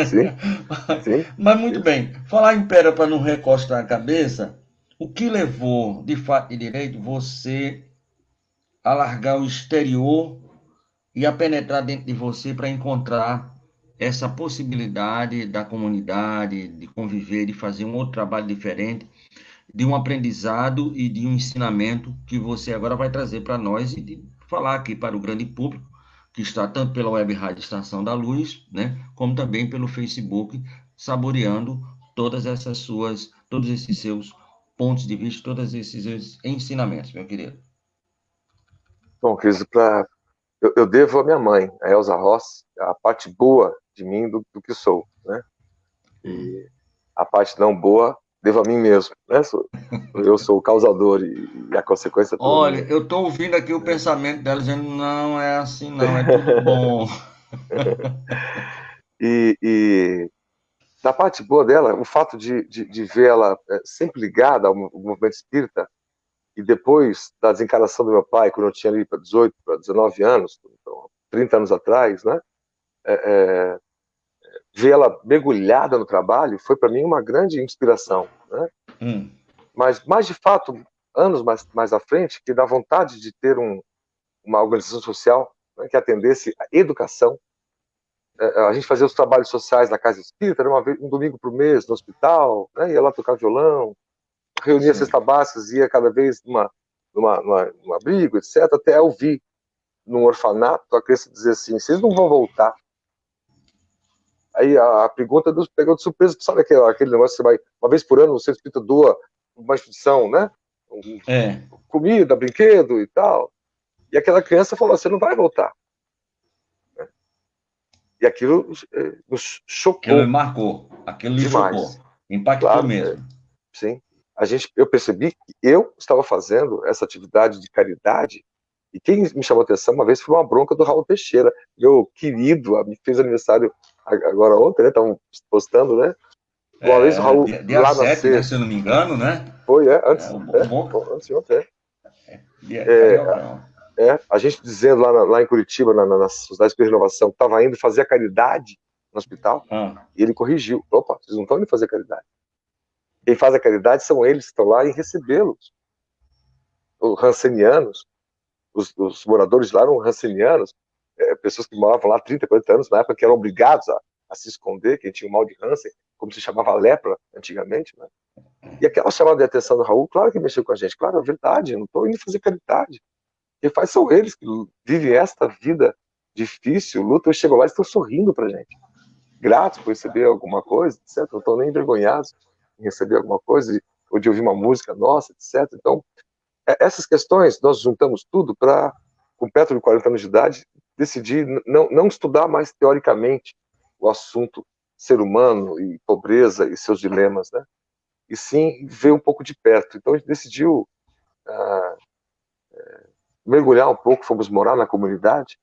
[SPEAKER 2] sim, sim.
[SPEAKER 1] Mas muito
[SPEAKER 2] Isso.
[SPEAKER 1] bem, falar em pedra para não recostar a cabeça, o que levou, de fato e direito, você a largar o exterior e a penetrar dentro de você para encontrar essa possibilidade da comunidade, de conviver, de fazer um outro trabalho diferente, de um aprendizado e de um ensinamento que você agora vai trazer para nós e de falar aqui para o grande público, que está tanto pela Web Rádio Estação da Luz, né, como também pelo Facebook, saboreando todos esses seus pontos de vista, todos esses seus ensinamentos, meu querido.
[SPEAKER 2] Bom, Cris, eu devo à minha mãe, a Elza Ross, a parte boa de mim do que sou, né? E a parte não boa devo a mim mesmo, né? Eu sou o causador e a consequência é toda
[SPEAKER 1] Olha,
[SPEAKER 2] minha.
[SPEAKER 1] eu estou ouvindo aqui o pensamento dela dizendo, não é assim não, é tudo bom.
[SPEAKER 2] E da parte boa dela, o fato de ver ela sempre ligada ao movimento espírita, e depois da desencarnação do meu pai, quando eu tinha ali para 18, para 19 anos, então, 30 anos atrás, né? É, ver ela mergulhada no trabalho foi para mim uma grande inspiração, né?
[SPEAKER 1] Hum,
[SPEAKER 2] Mas mais de fato, anos mais à frente, que dá vontade de ter uma organização social, né, que atendesse a educação. A gente fazia os trabalhos sociais na casa espírita, era um domingo por mês no hospital, né, ia lá tocar violão, reunia a
[SPEAKER 1] sim.
[SPEAKER 2] cesta básica, ia cada vez num abrigo, etc., até eu vi num orfanato a criança dizer assim: vocês não vão voltar. Aí a pergunta pegou de surpresa, sabe aquele negócio que você vai, uma vez por ano, o centro espírita doa uma instituição, né?
[SPEAKER 1] É,
[SPEAKER 2] Comida, brinquedo e tal. E aquela criança falou: você não vai voltar. E aquilo nos
[SPEAKER 1] aquilo me
[SPEAKER 2] chocou
[SPEAKER 1] marcou, aquilo lhe chocou,
[SPEAKER 2] demais.
[SPEAKER 1] impactou
[SPEAKER 2] Claro,
[SPEAKER 1] mesmo.
[SPEAKER 2] sim. Eu percebi que eu estava fazendo essa atividade de caridade, e quem me chamou a atenção uma vez foi uma bronca do Raul Teixeira, meu querido, me fez aniversário agora ontem, né? Estavam postando, né? Uma vez o
[SPEAKER 1] É,
[SPEAKER 2] Raul
[SPEAKER 1] dia
[SPEAKER 2] lá
[SPEAKER 1] 7, né,
[SPEAKER 2] nascer,
[SPEAKER 1] se eu não me engano, né?
[SPEAKER 2] foi,
[SPEAKER 1] É, o bom,
[SPEAKER 2] antes de ontem,
[SPEAKER 1] dia
[SPEAKER 2] é,
[SPEAKER 1] carioca.
[SPEAKER 2] a gente dizendo lá em Curitiba, na Sociedade de Renovação, que estava indo fazer a caridade no hospital,
[SPEAKER 1] Ah,
[SPEAKER 2] e ele corrigiu: opa, vocês não estão indo fazer caridade. Quem faz a caridade são eles que estão lá e recebê-los. Os rancenianos, os moradores lá eram rancenianos, pessoas que moravam lá há 30, 40 anos, na época que eram obrigados a se esconder, quem tinha o mal de Hansen, como se chamava lepra antigamente, né? E aquela chamada de atenção do Raul, claro que mexeu com a gente, claro, é verdade, eu não estou indo fazer caridade. Quem faz são eles que vivem esta vida difícil, lutam e chegam lá e estão sorrindo pra gente. Gratos por receber alguma coisa, etc. Não estão nem envergonhados em receber alguma coisa, ou de ouvir uma música nossa, etc. Então, essas questões, nós juntamos tudo para, com perto de 40 anos de idade, decidir não estudar mais teoricamente o assunto ser humano e pobreza e seus dilemas, né? E sim ver um pouco de perto. Então, a gente decidiu ah, mergulhar um pouco, fomos morar na comunidade,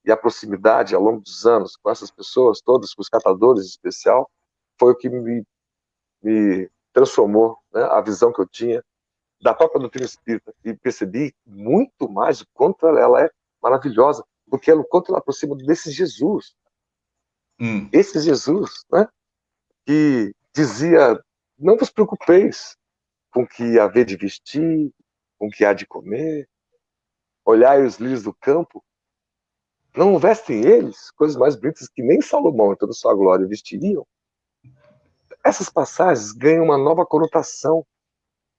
[SPEAKER 2] e a proximidade ao longo dos anos com essas pessoas todas, com os catadores em especial, foi o que me transformou, né, a visão que eu tinha da própria doutrina espírita, e percebi muito mais o quanto ela é maravilhosa, porque o quanto ela aproxima desse Jesus,
[SPEAKER 1] hum.
[SPEAKER 2] esse Jesus, né, que dizia: não vos preocupeis com o que há de vestir, com o que há de comer, olhai os lírios do campo, não vestem eles coisas mais bonitas que nem Salomão em toda sua glória vestiriam? Essas passagens ganham uma nova conotação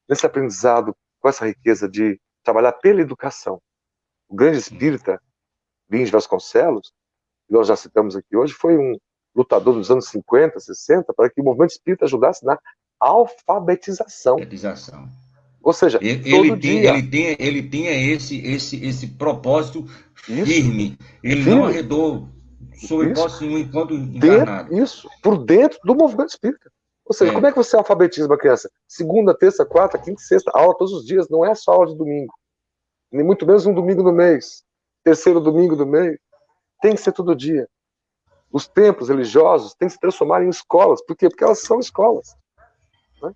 [SPEAKER 2] nesse aprendizado, com essa riqueza de trabalhar pela educação. O grande espírita, Lins Vasconcelos, que nós já citamos aqui hoje, foi um lutador dos anos 50, 60, para que o movimento espírita ajudasse na alfabetização.
[SPEAKER 1] Petização.
[SPEAKER 2] Ou seja, todo dia.
[SPEAKER 1] Ele tinha esse propósito
[SPEAKER 2] Isso,
[SPEAKER 1] firme. Ele não
[SPEAKER 2] firme,
[SPEAKER 1] arredou sob
[SPEAKER 2] isso,
[SPEAKER 1] hipótese nenhuma enquanto encarnado.
[SPEAKER 2] por dentro do movimento espírita. Ou seja, como
[SPEAKER 1] É,
[SPEAKER 2] é que você alfabetiza uma criança? Segunda, terça, quarta, quinta, sexta, aula todos os dias, não é só aula de domingo. nem muito menos um domingo no mês, terceiro domingo do mês. Tem que ser todo dia. Os templos religiosos têm que se transformar em escolas. Por quê? Porque elas são escolas. Né?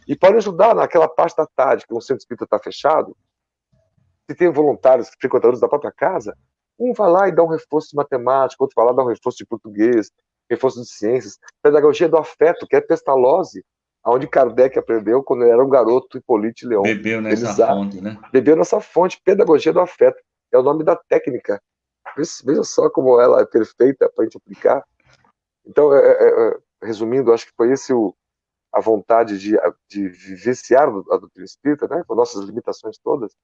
[SPEAKER 2] E podem ajudar naquela parte da tarde, que um centro espírita está fechado. Se tem voluntários, frequentadores da própria casa, um vai lá e dá um reforço de matemática, outro vai lá e dá um reforço de português, reforço de ciências. Pedagogia do afeto, que é Pestalozzi, onde Kardec aprendeu quando ele era um garoto, Hippolyte Leon.
[SPEAKER 1] Bebeu nessa fonte, né?
[SPEAKER 2] Bebeu nessa fonte, pedagogia do afeto. É o nome da técnica. Veja só como ela é perfeita para a gente aplicar. Então, resumindo, acho que foi esse a vontade de vivenciar a doutrina espírita, né, com nossas limitações todas,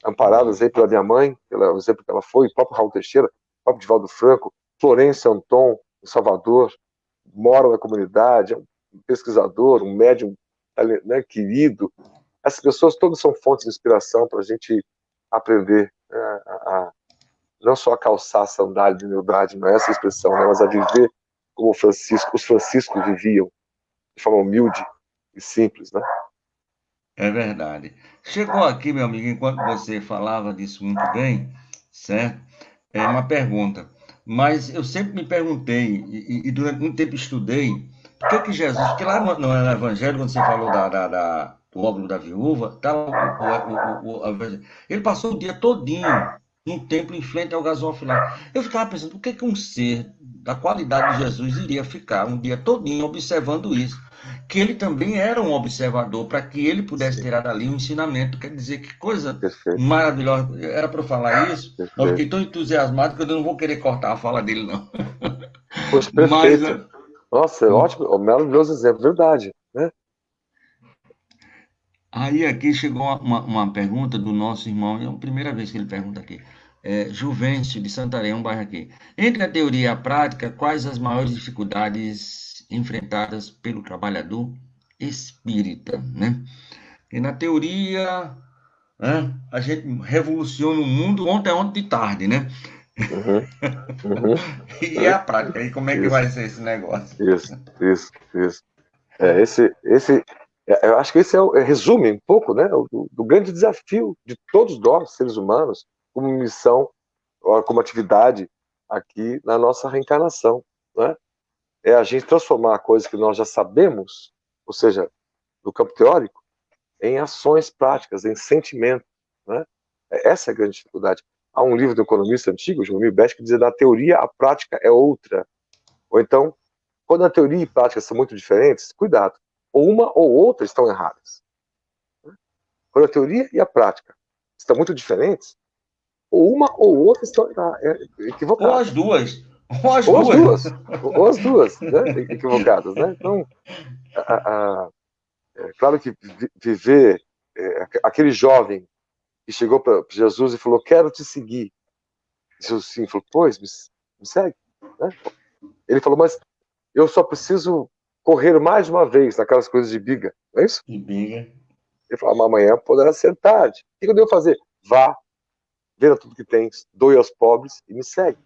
[SPEAKER 2] amparadas aí pela minha mãe, pelo exemplo que ela foi, o próprio Raul Teixeira, o próprio Divaldo Franco, Florencio Anton, em Salvador, mora na comunidade, é um pesquisador, um médium, né, querido. Essas pessoas todas são fontes de inspiração para a gente aprender, né, não só a calçar a sandália de humildade, não é essa a expressão, né, mas a viver como os franciscos viviam, de forma humilde e simples, né?
[SPEAKER 1] É verdade. Chegou aqui, meu amigo, enquanto você falava disso muito bem, certo? É uma pergunta. Mas eu sempre me perguntei, e durante muito tempo estudei, por que que Jesus, porque lá no Evangelho, quando você falou do óbolo da viúva, tá, ele passou o dia todinho no templo em frente ao gasofilar. Eu ficava pensando, por que que um ser da qualidade de Jesus iria ficar um dia todinho observando isso? Que ele também era um observador, para que ele pudesse tirar dali um ensinamento. Quer dizer, que coisa
[SPEAKER 2] Perfeito,
[SPEAKER 1] maravilhosa. Era para eu falar isso? Eu
[SPEAKER 2] perfeito.
[SPEAKER 1] fiquei tão entusiasmado que eu não vou querer cortar a fala dele, não.
[SPEAKER 2] Poxa,
[SPEAKER 1] Mas
[SPEAKER 2] perfeito. Nossa, ótimo, maravilhoso exemplo, verdade, né?
[SPEAKER 1] aí aqui chegou uma pergunta do nosso irmão, é a primeira vez que ele pergunta aqui. Juvencio, de Santarém, um bairro aqui. Entre a teoria e a prática, quais as maiores dificuldades enfrentadas pelo trabalhador espírita, né? E na teoria, né, a gente revoluciona o mundo ontem de tarde, né?
[SPEAKER 2] Uhum, uhum,
[SPEAKER 1] E a prática, e como é que
[SPEAKER 2] isso,
[SPEAKER 1] vai ser esse negócio?
[SPEAKER 2] isso. Eu acho que esse resume um pouco, né, do grande desafio de todos nós, seres humanos, como missão, como atividade aqui na nossa reencarnação, né? É a gente transformar coisas que nós já sabemos, ou seja, no campo teórico, em ações práticas, em sentimento, né? Essa é a grande dificuldade. Há um livro do economista antigo, João Milbeck, que dizia: na teoria a prática é outra. Ou então, quando a teoria e a prática são muito diferentes, cuidado, ou uma ou outra estão erradas. Quando a teoria e a prática estão muito diferentes, ou uma ou outra estão
[SPEAKER 1] Ou as
[SPEAKER 2] equivocadas.
[SPEAKER 1] duas, ou as
[SPEAKER 2] Ou as
[SPEAKER 1] duas.
[SPEAKER 2] duas, ou as duas, né, equivocadas, né? Então, é claro que viver aquele jovem que chegou para Jesus e falou: quero te seguir. Jesus sim, falou: pois, me segue. Né? Ele falou: mas eu só preciso correr mais uma vez naquelas coisas de biga, não é isso?
[SPEAKER 1] Que biga.
[SPEAKER 2] Ele falou: amanhã poderá ser tarde. O que eu devo fazer? Vá, venda tudo que tens, doe aos pobres e me segue.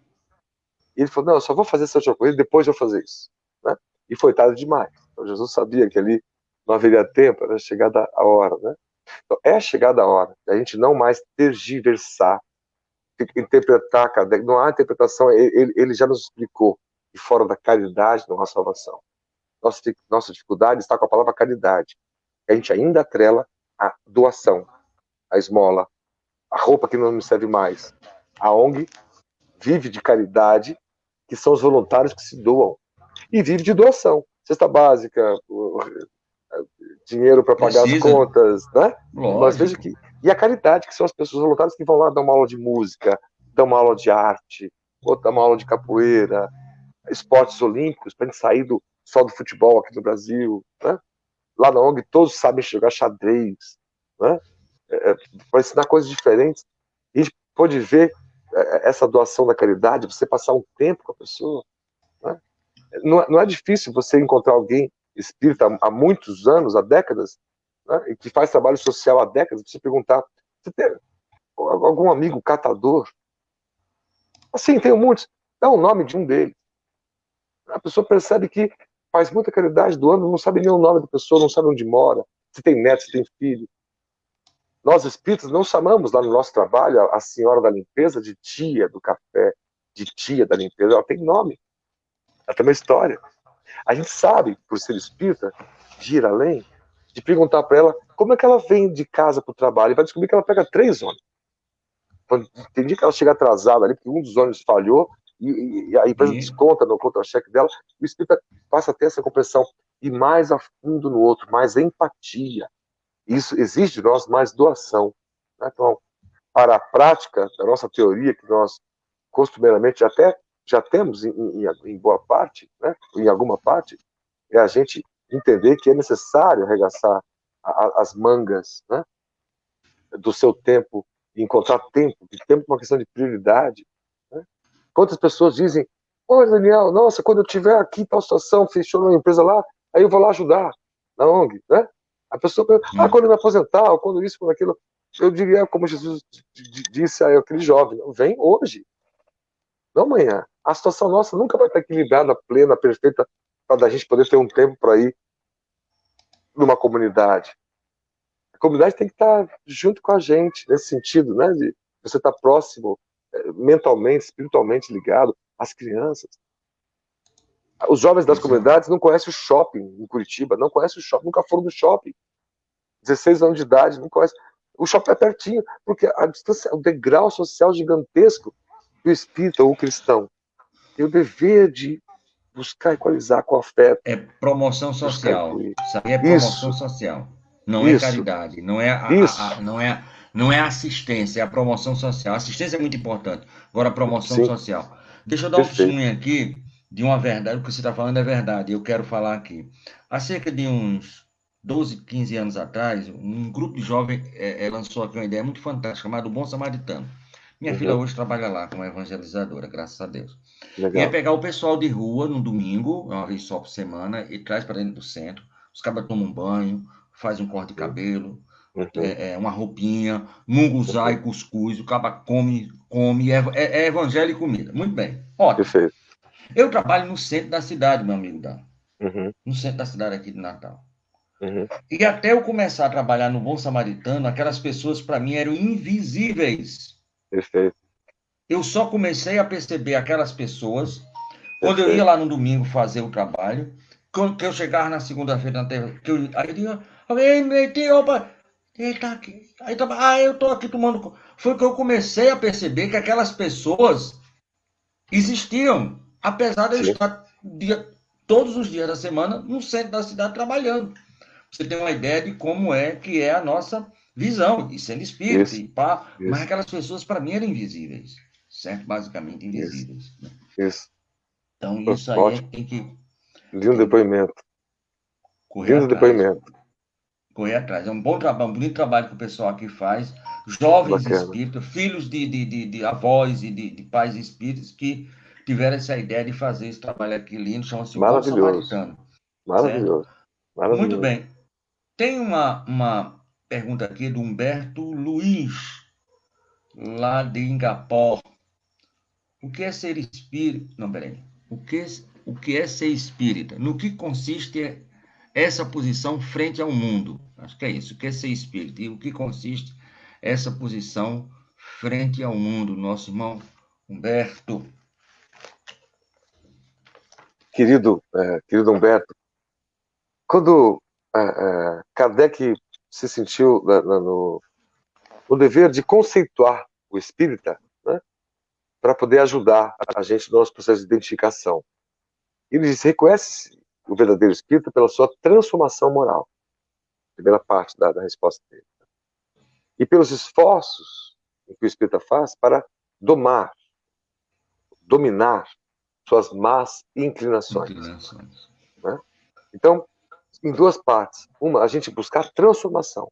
[SPEAKER 2] E ele falou: não, eu só vou fazer essa outra coisa, depois eu vou fazer isso. Né? E foi tarde demais. Então Jesus sabia que ali não haveria tempo, era chegada a hora. Né? Então é chegada a hora da gente não mais tergiversar, interpretar, não há interpretação, ele já nos explicou que fora da caridade não há salvação. Nossa dificuldade está com a palavra caridade. A gente ainda atrela a doação, a esmola, a roupa que não nos serve mais. A ONG vive de caridade, que são os voluntários que se doam, e vive de doação. Cesta básica, dinheiro para pagar as
[SPEAKER 1] Precisa,
[SPEAKER 2] contas, né? Mas veja
[SPEAKER 1] lógico.
[SPEAKER 2] que. E a caridade, que são as pessoas voluntárias que vão lá dar uma aula de música, dar uma aula de arte, ou dar uma aula de capoeira, esportes olímpicos, para a gente sair só do futebol aqui no Brasil, né? Lá na ONG todos sabem jogar xadrez, né? Para ensinar coisas diferentes. E a gente pode ver essa doação da caridade, você passar um tempo com a pessoa. Né? Não é difícil você encontrar alguém espírita há muitos anos, há décadas, né? E que faz trabalho social há décadas, você perguntar: você tem algum amigo catador? Assim, tenho muitos. Dá o nome de um deles. A pessoa percebe que faz muita caridade doando, não sabe nem o nome da pessoa, não sabe onde mora, se tem neto, se tem filho. Nós espíritas não chamamos lá no nosso trabalho a senhora da limpeza de tia do café, de tia da limpeza. Ela tem nome, ela tem uma história. A gente sabe, por ser espírita, de ir além, de perguntar para ela como é que ela vem de casa para o trabalho, e vai descobrir que ela pega 3 ônibus. Tem dia que ela chega atrasada ali, porque um dos ônibus falhou, e a empresa desconta no contra-cheque dela, e o espírita passa a ter essa compreensão, e mais a fundo no outro, mais empatia. Isso exige de nós mais doação. Né? Então, para a prática da nossa teoria, que nós costumeiramente até já temos em boa parte, né? Em alguma parte, é a gente entender que é necessário arregaçar as mangas, né? Do seu tempo, e encontrar tempo, que tempo é uma questão de prioridade. Né? Quantas pessoas dizem, olha, Daniel, nossa, quando eu estiver aqui, tal situação, fechou uma empresa lá, aí eu vou lá ajudar, na ONG, né? A pessoa pensa, quando eu me aposentar, ou quando isso, quando aquilo, eu diria, como Jesus disse a aquele jovem, vem hoje, não amanhã. A situação nossa nunca vai estar equilibrada, plena, perfeita, para a gente poder ter um tempo para ir numa comunidade. A comunidade tem que estar junto com a gente, nesse sentido, né? De você estar próximo, mentalmente, espiritualmente ligado às crianças. Os jovens das comunidades não conhecem o shopping em Curitiba, não conhecem o shopping, nunca foram no shopping. 16 anos de idade, não conhecem. O shopping é pertinho, porque a distância, o degrau social gigantesco que o espírita ou o cristão tem o dever de buscar equalizar com afeto.
[SPEAKER 1] É promoção social. Isso aí é promoção social. Não é caridade. Não é assistência, é a promoção social. A assistência é muito importante. Agora, a promoção social. Deixa eu dar um testemunho aqui de uma verdade. O que você está falando é verdade. Eu quero falar aqui. Há cerca de uns 12, 15 anos atrás, um grupo de jovens lançou aqui uma ideia muito fantástica, chamada O Bom Samaritano. Minha filha hoje trabalha lá como evangelizadora, graças a Deus. Legal. E é pegar o pessoal de rua no domingo, uma vez só por semana, e traz para dentro do centro. Os cabras tomam um banho, faz um corte de cabelo, uma roupinha, munguzá e cuscuz. O cabra come, é evangelho e comida. Muito bem. Ótimo. Perfeito. Eu trabalho no centro da cidade, meu amigo Dan. No centro da cidade aqui de Natal. E até eu começar a trabalhar no Bom Samaritano, aquelas pessoas para mim eram invisíveis. Perfeito. Eu só comecei a perceber aquelas pessoas quando eu ia lá no domingo fazer o trabalho, quando eu chegava na segunda-feira, aí eu digo, opa, ele tá aqui. Aí eu tô aqui tomando. Foi que eu comecei a perceber que aquelas pessoas existiam, apesar de eu estar todos os dias da semana no centro da cidade trabalhando. Você tem uma ideia de como é que é a nossa visão, e sendo espírita, e pá, mas aquelas pessoas para mim eram invisíveis, certo? Basicamente invisíveis. Isso. Então isso aí tem que... Lindo depoimento. Lindo depoimento. Correr atrás. É um bom trabalho, um bonito trabalho que o pessoal aqui faz. Jovens espíritas, filhos de avós e de pais espíritas que tiveram essa ideia de fazer esse trabalho aqui lindo, chama-se O Bom Samaritano. Maravilhoso. Maravilhoso. Muito bem. Tem uma pergunta aqui do Humberto Luiz, lá de Ingapó. O que é ser espírita? Não, peraí. O que é ser espírita? No que consiste essa posição frente ao mundo? Acho que é isso. O que é ser espírita? E o que consiste essa posição frente ao mundo? Nosso irmão Humberto. Querido Humberto, quando Kardec se sentiu no dever de conceituar o espírita, né, para poder ajudar a gente no nosso processo de identificação. Ele disse, reconhece o verdadeiro espírita pela sua transformação moral. Primeira parte da resposta dele. E pelos esforços que o espírita faz para dominar suas más inclinações. Né? Então, em 2 partes. Uma, a gente buscar transformação.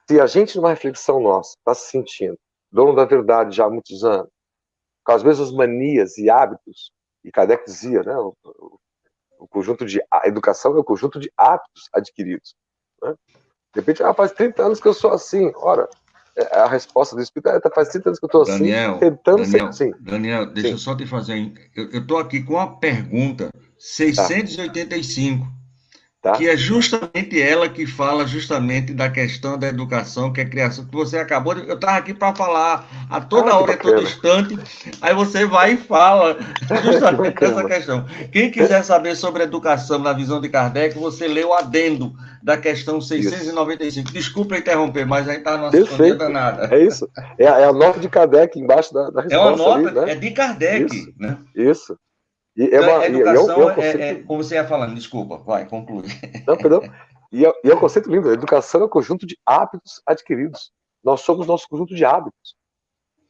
[SPEAKER 1] Se a gente, numa reflexão nossa, está se sentindo dono da verdade já há muitos anos, com as mesmas manias e hábitos, e Kardec dizia, né, o conjunto de... A educação é o conjunto de hábitos adquiridos. Né? De repente, faz 30 anos que eu sou assim. Ora, a resposta do Espírito é, faz 30 anos que eu estou assim, tentando ser assim. Daniel, deixa eu só te fazer... Eu estou aqui com a pergunta 685.
[SPEAKER 2] tá?
[SPEAKER 1] que é justamente ela que fala justamente da questão da educação, que é a criação, que você acabou de... Eu estava aqui para falar a
[SPEAKER 2] Ah,
[SPEAKER 1] toda
[SPEAKER 2] que
[SPEAKER 1] hora, a todo
[SPEAKER 2] bacana.
[SPEAKER 1] instante, aí você vai e fala
[SPEAKER 2] Que
[SPEAKER 1] justamente dessa
[SPEAKER 2] bacana.
[SPEAKER 1] questão. Quem quiser saber sobre educação na visão de Kardec, você lê o adendo da questão
[SPEAKER 2] Isso.
[SPEAKER 1] 695. Desculpa interromper, mas aí está numa sintonia
[SPEAKER 2] Perfeito.
[SPEAKER 1] danada.
[SPEAKER 2] É isso. É a nota de Kardec embaixo da
[SPEAKER 1] É uma
[SPEAKER 2] resposta ali,
[SPEAKER 1] nota,
[SPEAKER 2] né?
[SPEAKER 1] é de
[SPEAKER 2] Isso.
[SPEAKER 1] Kardec, né?
[SPEAKER 2] Isso.
[SPEAKER 1] Então, a
[SPEAKER 2] É
[SPEAKER 1] educação
[SPEAKER 2] um conceito.
[SPEAKER 1] como você ia falando, desculpa, vai, conclui.
[SPEAKER 2] Não, perdão. É um conceito lindo. A educação é um conjunto de hábitos adquiridos. Nós somos nosso conjunto de hábitos.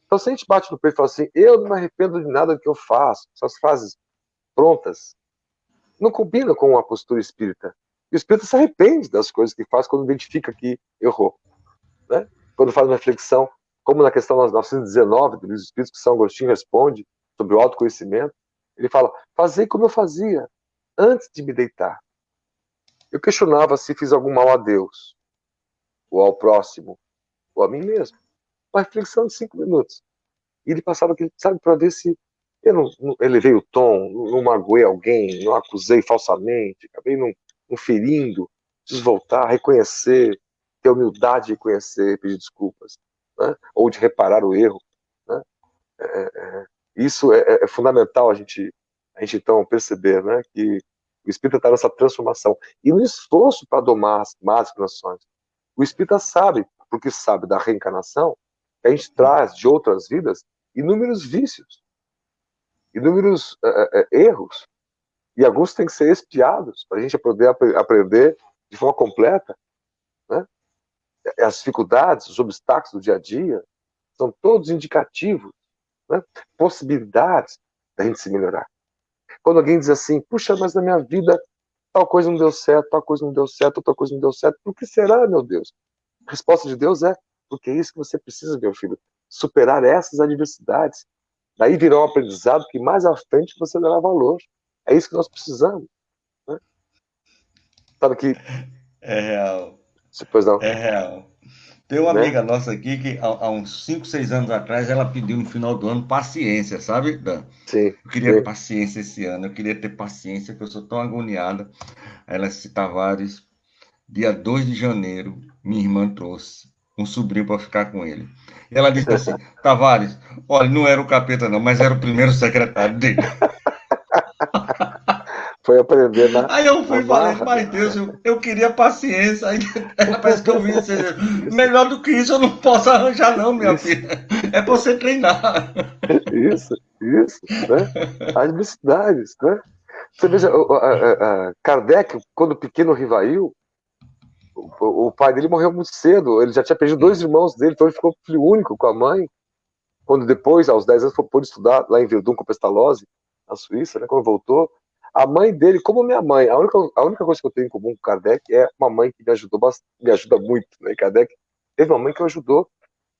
[SPEAKER 2] Então, se a gente bate no peito e fala assim, eu não me arrependo de nada do que eu faço, essas frases prontas, não combinam com a postura espírita. E o espírita se arrepende das coisas que faz quando identifica que errou. Né? Quando faz uma reflexão, como na questão 919 do Livro dos Espíritos, que São Agostinho responde sobre o autoconhecimento, ele fala, fazei como eu fazia, antes de me deitar. Eu questionava se fiz algum mal a Deus, ou ao próximo, ou a mim mesmo. Uma reflexão de 5 minutos. E ele passava aquele, sabe, para ver se eu não elevei o tom, não magoei alguém, não acusei falsamente, acabei não ferindo. Preciso voltar, reconhecer, ter humildade de reconhecer, pedir desculpas, né? Ou de reparar o erro. Né? Isso é fundamental a gente então perceber, né, que o espírita está nessa transformação e no esforço para domar as más inclinações. O espírita sabe, porque sabe da reencarnação, que a gente traz de outras vidas inúmeros vícios, inúmeros erros, e alguns têm que ser expiados para a gente poder aprender de forma completa. Né? As dificuldades, os obstáculos do dia a dia são todos indicativos, né? Possibilidades da gente se melhorar. Quando alguém diz assim, puxa, mas na minha vida tal coisa não deu certo, tal coisa não deu certo, outra coisa não deu certo, por que será, meu Deus? A resposta de Deus é, porque é isso que você precisa, meu filho, superar essas adversidades. Daí virá um aprendizado que mais à frente você dará valor. É isso que nós precisamos. Né? Sabe que,
[SPEAKER 1] É real,
[SPEAKER 2] depois não,
[SPEAKER 1] é real. Tem uma
[SPEAKER 2] né?
[SPEAKER 1] amiga nossa aqui que há uns 5, 6 anos atrás ela pediu no final do ano paciência, sabe, Dan?
[SPEAKER 2] Sim,
[SPEAKER 1] Eu queria
[SPEAKER 2] sim.
[SPEAKER 1] paciência esse ano, eu queria ter paciência, que eu sou tão agoniada. Aí ela disse, Tavares, dia 2 de janeiro, minha irmã trouxe um sobrinho para ficar com ele. E ela disse assim, Tavares, olha, não era o capeta não, mas era o primeiro secretário dele.
[SPEAKER 2] Foi aprender
[SPEAKER 1] Aí eu
[SPEAKER 2] na
[SPEAKER 1] fui e falei,
[SPEAKER 2] marra.
[SPEAKER 1] mas Deus, eu queria paciência. Aí ela parece que eu vi isso.
[SPEAKER 2] Isso,
[SPEAKER 1] Melhor do que isso eu não posso arranjar, não, minha
[SPEAKER 2] isso,
[SPEAKER 1] filha. É pra você treinar.
[SPEAKER 2] isso, né? As adversidades, né? Você veja, Kardec, quando pequeno Rivail, o pai dele morreu muito cedo. Ele já tinha perdido 2 irmãos dele, então ele ficou filho único com a mãe. Quando depois, aos 10 anos, pôde estudar lá em Verdun com Pestalozzi, na Suíça, né? Quando voltou, a mãe dele, como minha mãe, a única coisa que eu tenho em comum com Kardec é uma mãe que me ajudou bastante, me ajuda muito, né? Kardec teve uma mãe que o ajudou.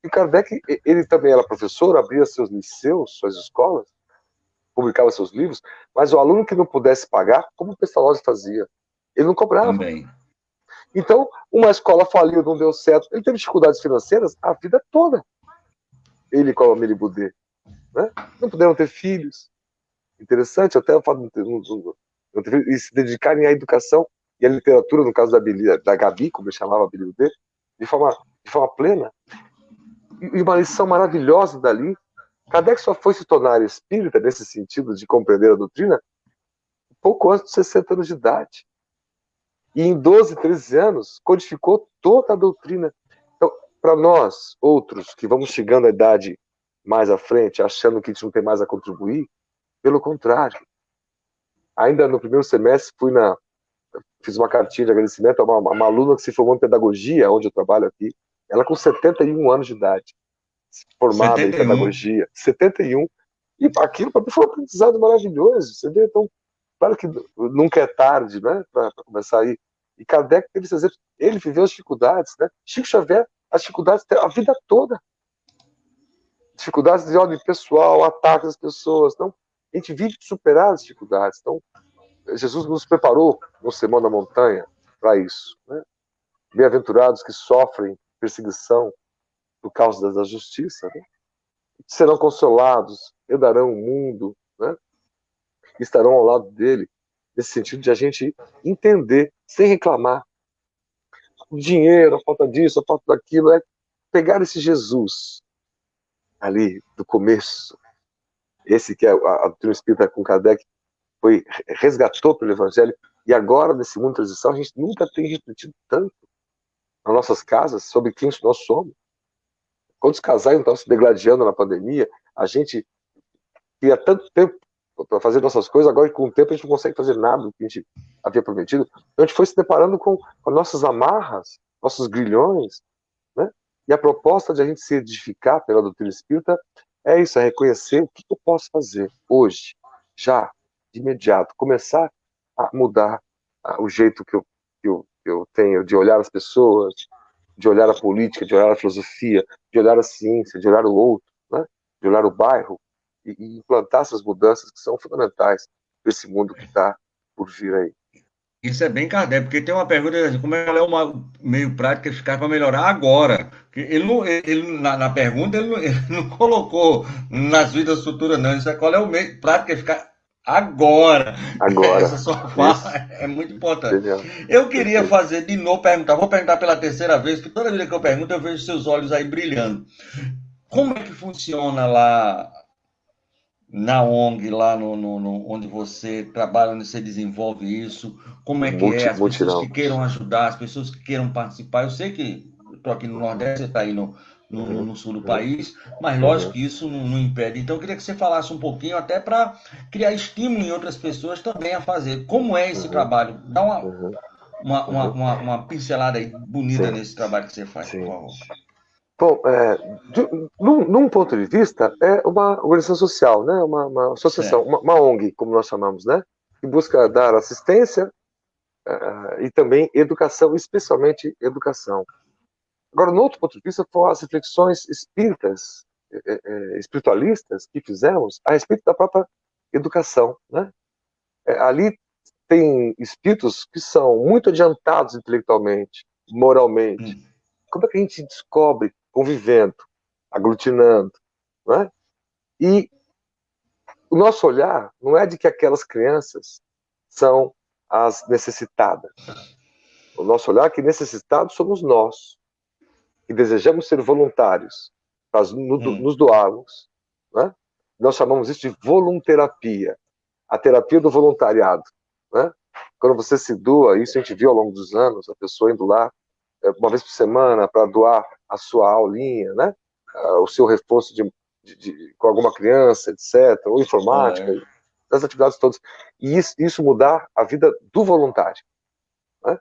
[SPEAKER 2] E Kardec, ele também era professor, abria seus liceus, suas escolas, publicava seus livros, mas o aluno que não pudesse pagar, como o Pestalozzi fazia, ele não cobrava.
[SPEAKER 1] Também.
[SPEAKER 2] Então, uma escola faliu, não deu certo. Ele teve dificuldades financeiras a vida toda. Ele com a Amélie Boudet. Né? Não puderam ter filhos. Interessante, até o fato de não ter filhos, e se dedicarem à educação e à literatura, no caso da Gabi, como eu chamava a Amélie Boudet, de forma plena. E uma lição maravilhosa dali. Kardec só foi se tornar espírita, nesse sentido de compreender a doutrina, pouco antes de 60 anos de idade. E em 12, 13 anos, codificou toda a doutrina. Então, para nós, outros, que vamos chegando à idade mais à frente, achando que a gente não tem mais a contribuir, pelo contrário. Ainda no primeiro semestre, fiz uma cartinha de agradecimento a uma aluna que se formou em pedagogia, onde eu trabalho aqui. Ela com 71 anos de idade, formada em
[SPEAKER 1] 71.
[SPEAKER 2] pedagogia, 71. E aquilo para mim foi um aprendizado maravilhoso. Você vê, então, claro que nunca é tarde, né, para começar aí. E Kardec teve esse exemplo. Ele viveu as dificuldades, né? Chico Xavier, as dificuldades a vida toda. Dificuldades de ordem pessoal, ataques às pessoas. Então, a gente vive de superar as dificuldades. Então, Jesus nos preparou no Sermão da Montanha para isso. Né? Bem-aventurados que sofrem perseguição por causa da justiça, né? Serão consolados, herdarão o mundo, né? Estarão ao lado dele. nesse sentido de a gente entender, sem reclamar. O dinheiro, a falta disso, a falta daquilo, é pegar esse Jesus ali do começo, esse que a doutrina espírita com Kardec resgatou pelo Evangelho, e agora, nesse mundo de transição, a gente nunca tem refletido tanto nas nossas casas sobre quem nós somos. Quantos casais não estão se degladiando na pandemia? A gente tinha tanto tempo para fazer nossas coisas, agora com o tempo a gente não consegue fazer nada do que a gente havia prometido. Então a gente foi se deparando com nossas amarras, nossos grilhões, né? E a proposta de a gente se edificar pela doutrina espírita é isso, é reconhecer o que eu posso fazer hoje, já, de imediato, começar a mudar o jeito que eu tenho de olhar as pessoas, de olhar a política, de olhar a filosofia, de olhar a ciência, de olhar o outro, né? De olhar o bairro, e implantar essas mudanças que são fundamentais para esse mundo que está por vir aí.
[SPEAKER 1] Isso é bem Kardec, porque tem uma pergunta assim, como é que ela é uma meio prática eficaz para melhorar agora? Porque na pergunta ele não colocou nas vidas futuras, não. Isso é qual é o meio prática eficaz agora.
[SPEAKER 2] Agora,
[SPEAKER 1] Essa sua
[SPEAKER 2] isso,
[SPEAKER 1] fala é muito importante.
[SPEAKER 2] genial,
[SPEAKER 1] Eu queria
[SPEAKER 2] perfeito.
[SPEAKER 1] fazer de novo, perguntar, vou perguntar pela terceira vez, porque toda vez que eu pergunto, eu vejo seus olhos aí brilhando. Como é que funciona lá na ONG, lá onde você trabalha, onde você desenvolve isso, como é que é, as pessoas que
[SPEAKER 2] Mutirão.
[SPEAKER 1] queiram ajudar, as pessoas que queiram participar. Eu sei que eu estou aqui no Nordeste, você está aí
[SPEAKER 2] Uhum,
[SPEAKER 1] no sul do
[SPEAKER 2] uhum,
[SPEAKER 1] país, mas lógico
[SPEAKER 2] uhum,
[SPEAKER 1] que isso não impede. Então, eu queria que você falasse um pouquinho, até para criar estímulo em outras pessoas também a fazer. Como é esse
[SPEAKER 2] uhum,
[SPEAKER 1] trabalho? Dá
[SPEAKER 2] uhum, uhum.
[SPEAKER 1] uma pincelada aí bonita
[SPEAKER 2] Sim,
[SPEAKER 1] nesse trabalho que você faz, por
[SPEAKER 2] sim.
[SPEAKER 1] favor.
[SPEAKER 2] Bom, num ponto de vista, é uma organização social, né? Uma associação,
[SPEAKER 1] Certo.
[SPEAKER 2] uma ONG, como nós chamamos, né? Que busca dar assistência e também educação, especialmente educação. Agora, no outro ponto de vista, foram as reflexões espíritas, espiritualistas que fizemos a respeito da própria educação, né? Ali tem espíritos que são muito adiantados intelectualmente, moralmente.
[SPEAKER 1] Hum,
[SPEAKER 2] Como é que a gente descobre convivendo, aglutinando, né? E o nosso olhar não é de que aquelas crianças são as necessitadas. O nosso olhar é que necessitados somos nós, que desejamos ser voluntários, para
[SPEAKER 1] hum,
[SPEAKER 2] nos doarmos, né? Nós chamamos isso de volunterapia, a terapia do voluntariado, né? Quando você se doa, isso a gente viu ao longo dos anos, a pessoa indo lá uma vez por semana para doar a sua aulinha, né? O seu reforço com alguma criança, etc., ou informática,
[SPEAKER 1] é,
[SPEAKER 2] das atividades todas. E isso mudar a vida do voluntário, né?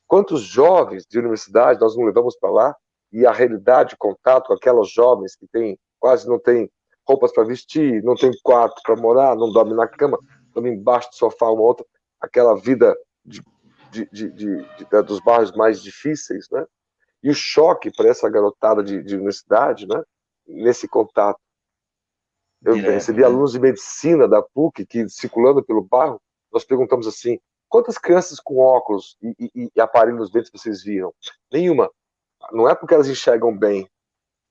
[SPEAKER 2] Quantos jovens de universidade nós não levamos para lá e a realidade, o contato com aquelas jovens que quase não têm roupas para vestir, não tem quarto para morar, não dorme na cama, dorme embaixo do sofá, uma outra, aquela vida dos bairros mais difíceis, né? E o choque para essa garotada de universidade, né? Nesse contato. Eu
[SPEAKER 1] direto,
[SPEAKER 2] recebi
[SPEAKER 1] né?
[SPEAKER 2] alunos de medicina da PUC que, circulando pelo bairro, nós perguntamos assim: quantas crianças com óculos e aparelho nos dentes vocês viram? Nenhuma. Não é porque elas enxergam bem,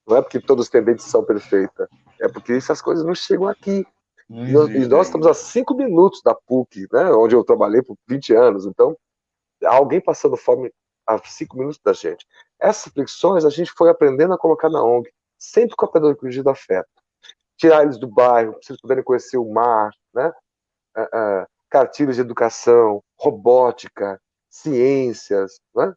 [SPEAKER 2] não é porque todas têm dentição perfeita, é porque essas coisas não chegam aqui.
[SPEAKER 1] Não
[SPEAKER 2] E nós
[SPEAKER 1] existe
[SPEAKER 2] estamos a
[SPEAKER 1] ainda.
[SPEAKER 2] 5 minutos da PUC, né, onde eu trabalhei por 20 anos. Então, alguém passando fome a 5 minutos da gente. Essas reflexões a gente foi aprendendo a colocar na ONG, sempre com a pedagogia do afeto. Tirar eles do bairro, para eles puderem conhecer o mar, né? Cartilhas de educação, robótica, ciências, né?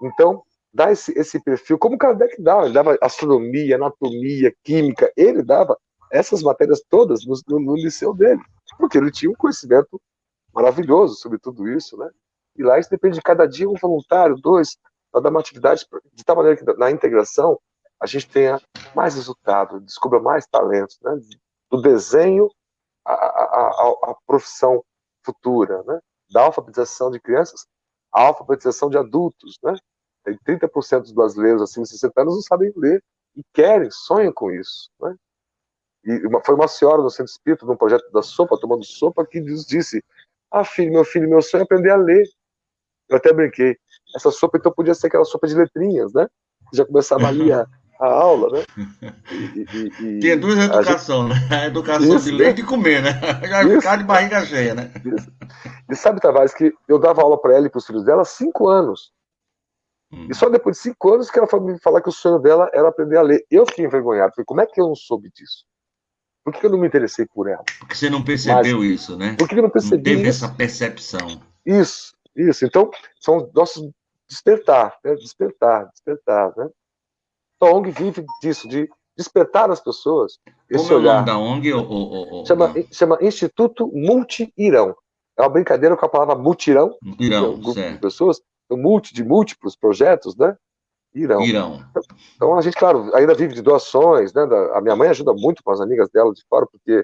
[SPEAKER 2] Então, dá esse perfil, como o Kardec dava, ele dava astronomia, anatomia, química, ele dava essas matérias todas no liceu dele, porque ele tinha um conhecimento maravilhoso sobre tudo isso, né? E lá isso depende de cada dia um voluntário, dois, para dar uma atividade de tal maneira que na integração a gente tenha mais resultado, descubra mais talentos, né? Do desenho à profissão futura, né? Da alfabetização de crianças à alfabetização de adultos, né? Tem 30% dos brasileiros acima de 60 anos não sabem ler e querem, sonham com isso, né? E foi uma senhora no centro espírita, num projeto da sopa, tomando sopa, que nos disse: ah, filho, meu sonho é aprender a ler. Eu até brinquei. Essa sopa, então, podia ser aquela sopa de letrinhas, né? Já começava ali a aula, né?
[SPEAKER 1] Tem duas
[SPEAKER 2] A gente,
[SPEAKER 1] educações, né? A educação de
[SPEAKER 2] isso, né?
[SPEAKER 1] leite e comer, né? Já vai ficar
[SPEAKER 2] Isso,
[SPEAKER 1] de barriga cheia, né?
[SPEAKER 2] isso. E sabe, Tavares, que eu dava aula para ela e para os filhos dela há 5 anos. E
[SPEAKER 1] Hum.
[SPEAKER 2] só depois de 5 anos que ela foi me falar que o sonho dela era aprender a ler. Eu fiquei envergonhado. Falei, como é que eu não soube disso? Por que eu não me interessei por ela?
[SPEAKER 1] Porque você não
[SPEAKER 2] Mas,
[SPEAKER 1] percebeu isso, né?
[SPEAKER 2] por que eu não
[SPEAKER 1] Não
[SPEAKER 2] percebi
[SPEAKER 1] teve essa
[SPEAKER 2] isso?
[SPEAKER 1] percepção.
[SPEAKER 2] Isso, isso. Então, são nossos despertar, né? Despertar, despertar, né? Então, a ONG vive disso, de despertar as pessoas,
[SPEAKER 1] Como
[SPEAKER 2] esse
[SPEAKER 1] é o nome
[SPEAKER 2] olhar.
[SPEAKER 1] da ONG,
[SPEAKER 2] Chama,
[SPEAKER 1] Dan?
[SPEAKER 2] chama Instituto Multi-Irão. É uma brincadeira com a palavra mutirão, que é um
[SPEAKER 1] Irão,
[SPEAKER 2] grupo de
[SPEAKER 1] certo.
[SPEAKER 2] pessoas, de múltiplos projetos, né? Irão.
[SPEAKER 1] Irão.
[SPEAKER 2] Então, a gente, claro, ainda vive de doações, né? A minha mãe ajuda muito com as amigas dela de fora, porque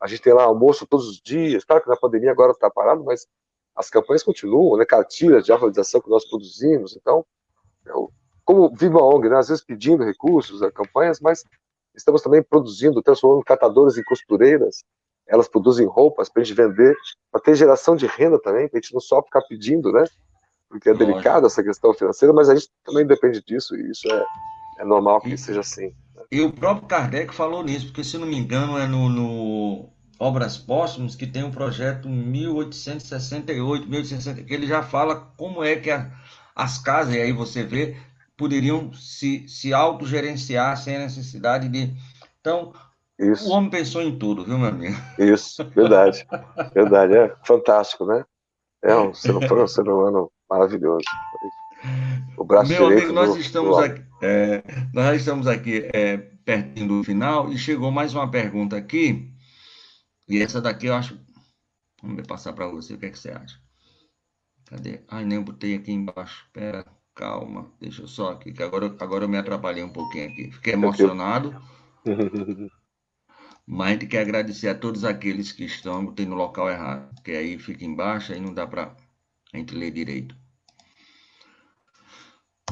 [SPEAKER 2] a gente tem lá almoço todos os dias. Claro que na pandemia agora está parado, mas as campanhas continuam, né? Cartilhas de alfabetização que nós produzimos. Então, eu, como vivo a ONG, né? Às vezes pedindo recursos, campanhas, mas estamos também produzindo, transformando catadoras em costureiras. Elas produzem roupas para a gente vender, para ter geração de renda também, para a gente não só ficar pedindo, né? Porque é
[SPEAKER 1] Lógico.
[SPEAKER 2] delicada essa questão financeira, mas a gente também depende disso, e isso é normal que
[SPEAKER 1] E,
[SPEAKER 2] seja assim.
[SPEAKER 1] e o próprio Kardec falou nisso, porque se não me engano é no Obras Póstumas que tem um projeto 1868, 1860, que ele já fala como é que as casas, e aí você vê, poderiam se autogerenciar sem a necessidade de. Então, o
[SPEAKER 2] Isso,
[SPEAKER 1] homem pensou em tudo, viu, meu amigo?
[SPEAKER 2] isso, verdade, verdade, é fantástico, né? Foi um ser humano maravilhoso. O braço
[SPEAKER 1] Meu amigo,
[SPEAKER 2] direito do homem.
[SPEAKER 1] nós já estamos aqui pertinho do final e chegou mais uma pergunta aqui. E essa daqui eu acho. Vamos passar para você, o que é que você acha? Cadê? Ai, nem botei aqui embaixo. Pera, calma. Deixa eu só aqui, que agora eu me atrapalhei um pouquinho aqui. Fiquei
[SPEAKER 2] Tranquilo.
[SPEAKER 1] emocionado, mas a gente quer agradecer a todos aqueles que estão. Botei no local errado, porque aí fica embaixo, aí não dá para a gente ler direito.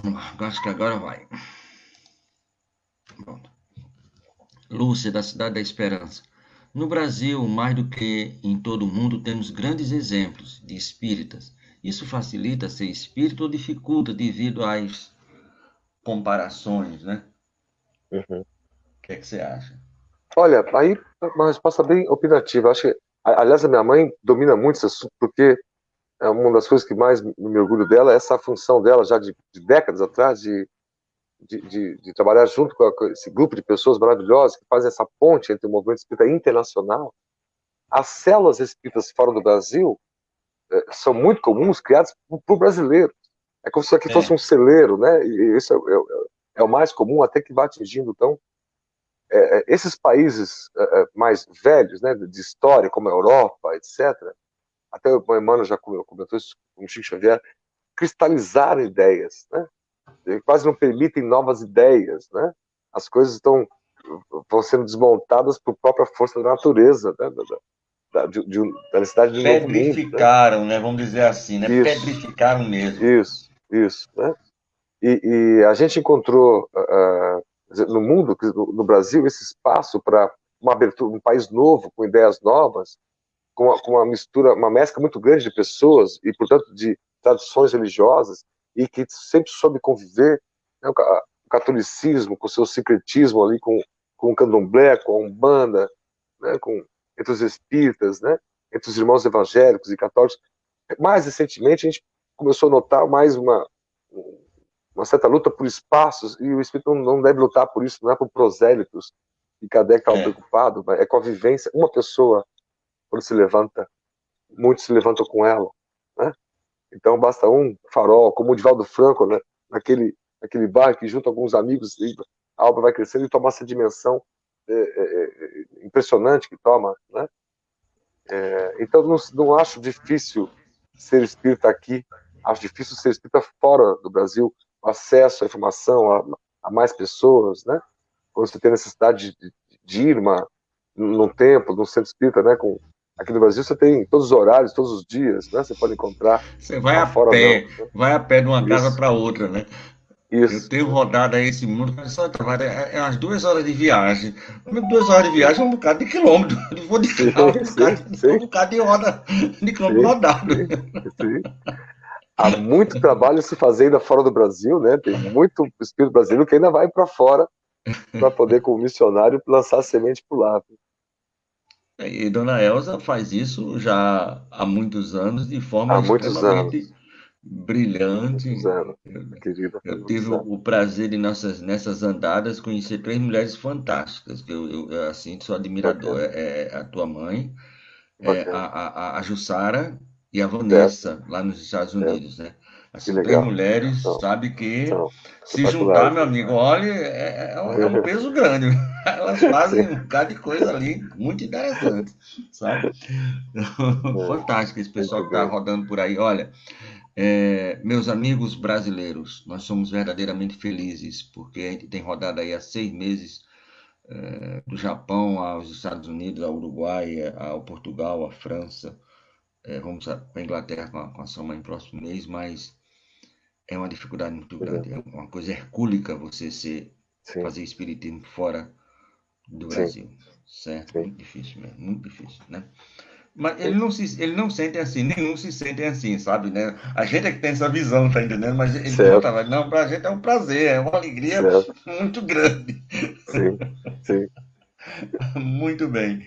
[SPEAKER 1] Eu acho que agora vai. Pronto. Lúcia, da Cidade da Esperança. No Brasil, mais do que em todo o mundo, temos grandes exemplos de espíritas. Isso facilita ser espírita ou dificulta devido às comparações, né?
[SPEAKER 2] Uhum.
[SPEAKER 1] O que é que você acha?
[SPEAKER 2] Olha, aí uma resposta bem opinativa. Acho que, aliás, a minha mãe domina muito esse assunto, porque é uma das coisas que mais me orgulho dela é essa função dela, já de décadas atrás, de trabalhar junto com esse grupo de pessoas maravilhosas que fazem essa ponte entre o movimento espírita internacional. As células espíritas fora do Brasil são muito comuns, criadas por brasileiros. É como se isso aqui fosse
[SPEAKER 1] É,
[SPEAKER 2] um celeiro, né? E isso é o mais comum, até que vai atingindo. Então, esses países mais velhos, né, de história, como a Europa, etc., até o Emmanuel já comentou isso com o Chico Xavier, cristalizaram ideias, né? Quase não permitem novas ideias, né? As coisas vão sendo desmontadas por própria força da natureza, né? Da necessidade de um novo mundo, né?
[SPEAKER 1] pedrificaram, né? Vamos dizer assim, né?
[SPEAKER 2] Isso,
[SPEAKER 1] Pedrificaram mesmo.
[SPEAKER 2] isso, né? E a gente encontrou no mundo, no Brasil, esse espaço para uma abertura, um país novo, com ideias novas, com uma mistura, uma mescla muito grande de pessoas e, portanto, de tradições religiosas e que sempre soube conviver, né, o catolicismo com o seu sincretismo ali com o candomblé, com a umbanda, né, entre os espíritas, né, entre os irmãos evangélicos e católicos. Mais recentemente, a gente começou a notar mais uma certa luta por espaços, e o espírito não deve lutar por isso, não é por prosélitos, e Kardec estava
[SPEAKER 1] É.
[SPEAKER 2] preocupado, é com a vivência. Uma pessoa, quando se levanta, muitos se levantam com ela, né? Então basta um farol, como o Divaldo Franco, né? naquele bairro que junta alguns amigos, e a obra vai crescendo e toma essa dimensão impressionante que toma, né? Então não acho difícil ser espírita aqui, acho difícil ser espírita fora do Brasil, o acesso à informação a mais pessoas, né? Quando você tem necessidade de ir num templo, num centro espírita, né? Aqui no Brasil você tem todos os horários, todos os dias, né? Você pode encontrar,
[SPEAKER 1] Você
[SPEAKER 2] lá fora não. Né?
[SPEAKER 1] vai a pé de uma casa
[SPEAKER 2] Isso,
[SPEAKER 1] para outra, né? Eu
[SPEAKER 2] isso.
[SPEAKER 1] tenho rodado aí esse mundo, mas só é umas 2 horas de viagem. 2 horas de viagem é um bocado de quilômetro. Eu vou de
[SPEAKER 2] Sim,
[SPEAKER 1] carro,
[SPEAKER 2] sim,
[SPEAKER 1] um
[SPEAKER 2] sim,
[SPEAKER 1] bocado de roda, de quilômetro
[SPEAKER 2] sim,
[SPEAKER 1] rodado.
[SPEAKER 2] sim, sim. Há muito trabalho se fazer ainda fora do Brasil, né? Tem muito espírito brasileiro que ainda vai para fora para poder, como missionário, lançar a semente para o lá.
[SPEAKER 1] E Dona Elza faz isso já há muitos anos de forma
[SPEAKER 2] Há muitos
[SPEAKER 1] extremamente
[SPEAKER 2] anos, muitos
[SPEAKER 1] brilhante.
[SPEAKER 2] anos, querida, há
[SPEAKER 1] Eu tive
[SPEAKER 2] muitos anos.
[SPEAKER 1] o prazer de nessas andadas conhecer três mulheres fantásticas, que eu, assim, sou admirador.
[SPEAKER 2] Bacana,
[SPEAKER 1] É a tua mãe,
[SPEAKER 2] bacana,
[SPEAKER 1] a Jussara e a
[SPEAKER 2] certo,
[SPEAKER 1] Vanessa, lá nos Estados
[SPEAKER 2] certo,
[SPEAKER 1] Unidos, né?
[SPEAKER 2] que
[SPEAKER 1] Assim, três
[SPEAKER 2] legal.
[SPEAKER 1] mulheres,
[SPEAKER 2] São,
[SPEAKER 1] sabe, que
[SPEAKER 2] são
[SPEAKER 1] se juntar,
[SPEAKER 2] espetaculares.
[SPEAKER 1] meu amigo, olha, é um peso grande. Elas
[SPEAKER 2] Sim,
[SPEAKER 1] fazem um bocado de coisa ali muito interessante, sabe?
[SPEAKER 2] é,
[SPEAKER 1] Fantástico esse pessoal
[SPEAKER 2] muito
[SPEAKER 1] que está
[SPEAKER 2] bem.
[SPEAKER 1] rodando por aí. Olha, meus amigos brasileiros, nós somos verdadeiramente felizes, porque a gente tem rodado aí há 6 meses, do Japão aos Estados Unidos, ao Uruguai, ao Portugal, à França. Vamos para a Inglaterra com a sua mãe no próximo mês, mas é uma dificuldade muito
[SPEAKER 2] Uhum.
[SPEAKER 1] grande. É uma coisa hercúlica
[SPEAKER 2] Sim,
[SPEAKER 1] fazer espiritismo fora do
[SPEAKER 2] sim,
[SPEAKER 1] Brasil, certo?
[SPEAKER 2] sim,
[SPEAKER 1] Muito difícil mesmo, muito difícil, né? Mas
[SPEAKER 2] sim,
[SPEAKER 1] ele não sente assim, nenhum se sentem assim, sabe, né? A gente é que tem essa visão, tá entendendo? Mas ele
[SPEAKER 2] certo,
[SPEAKER 1] conta, não, pra gente é um prazer, é uma alegria
[SPEAKER 2] certo,
[SPEAKER 1] muito grande.
[SPEAKER 2] sim, sim.
[SPEAKER 1] Muito bem.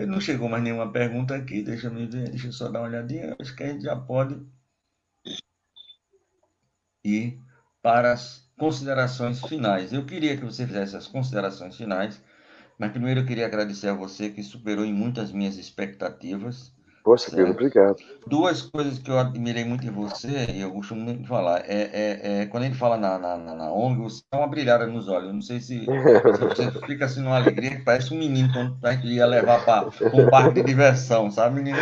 [SPEAKER 1] Não chegou mais nenhuma pergunta aqui, deixa eu ver, deixa eu só dar uma olhadinha. Acho que a gente já pode ir para as considerações finais. Eu queria que você fizesse as considerações finais, mas primeiro eu queria agradecer a você que superou em muitas minhas expectativas,
[SPEAKER 2] Poxa, querido,
[SPEAKER 1] certo?
[SPEAKER 2] obrigado.
[SPEAKER 1] Duas coisas que eu admirei muito em você, e eu costumo muito falar, quando ele fala na ONG, você dá uma brilhada nos olhos. Eu não sei se você fica assim numa alegria que parece um menino quando a gente ia levar para um parque de diversão, sabe? Menino,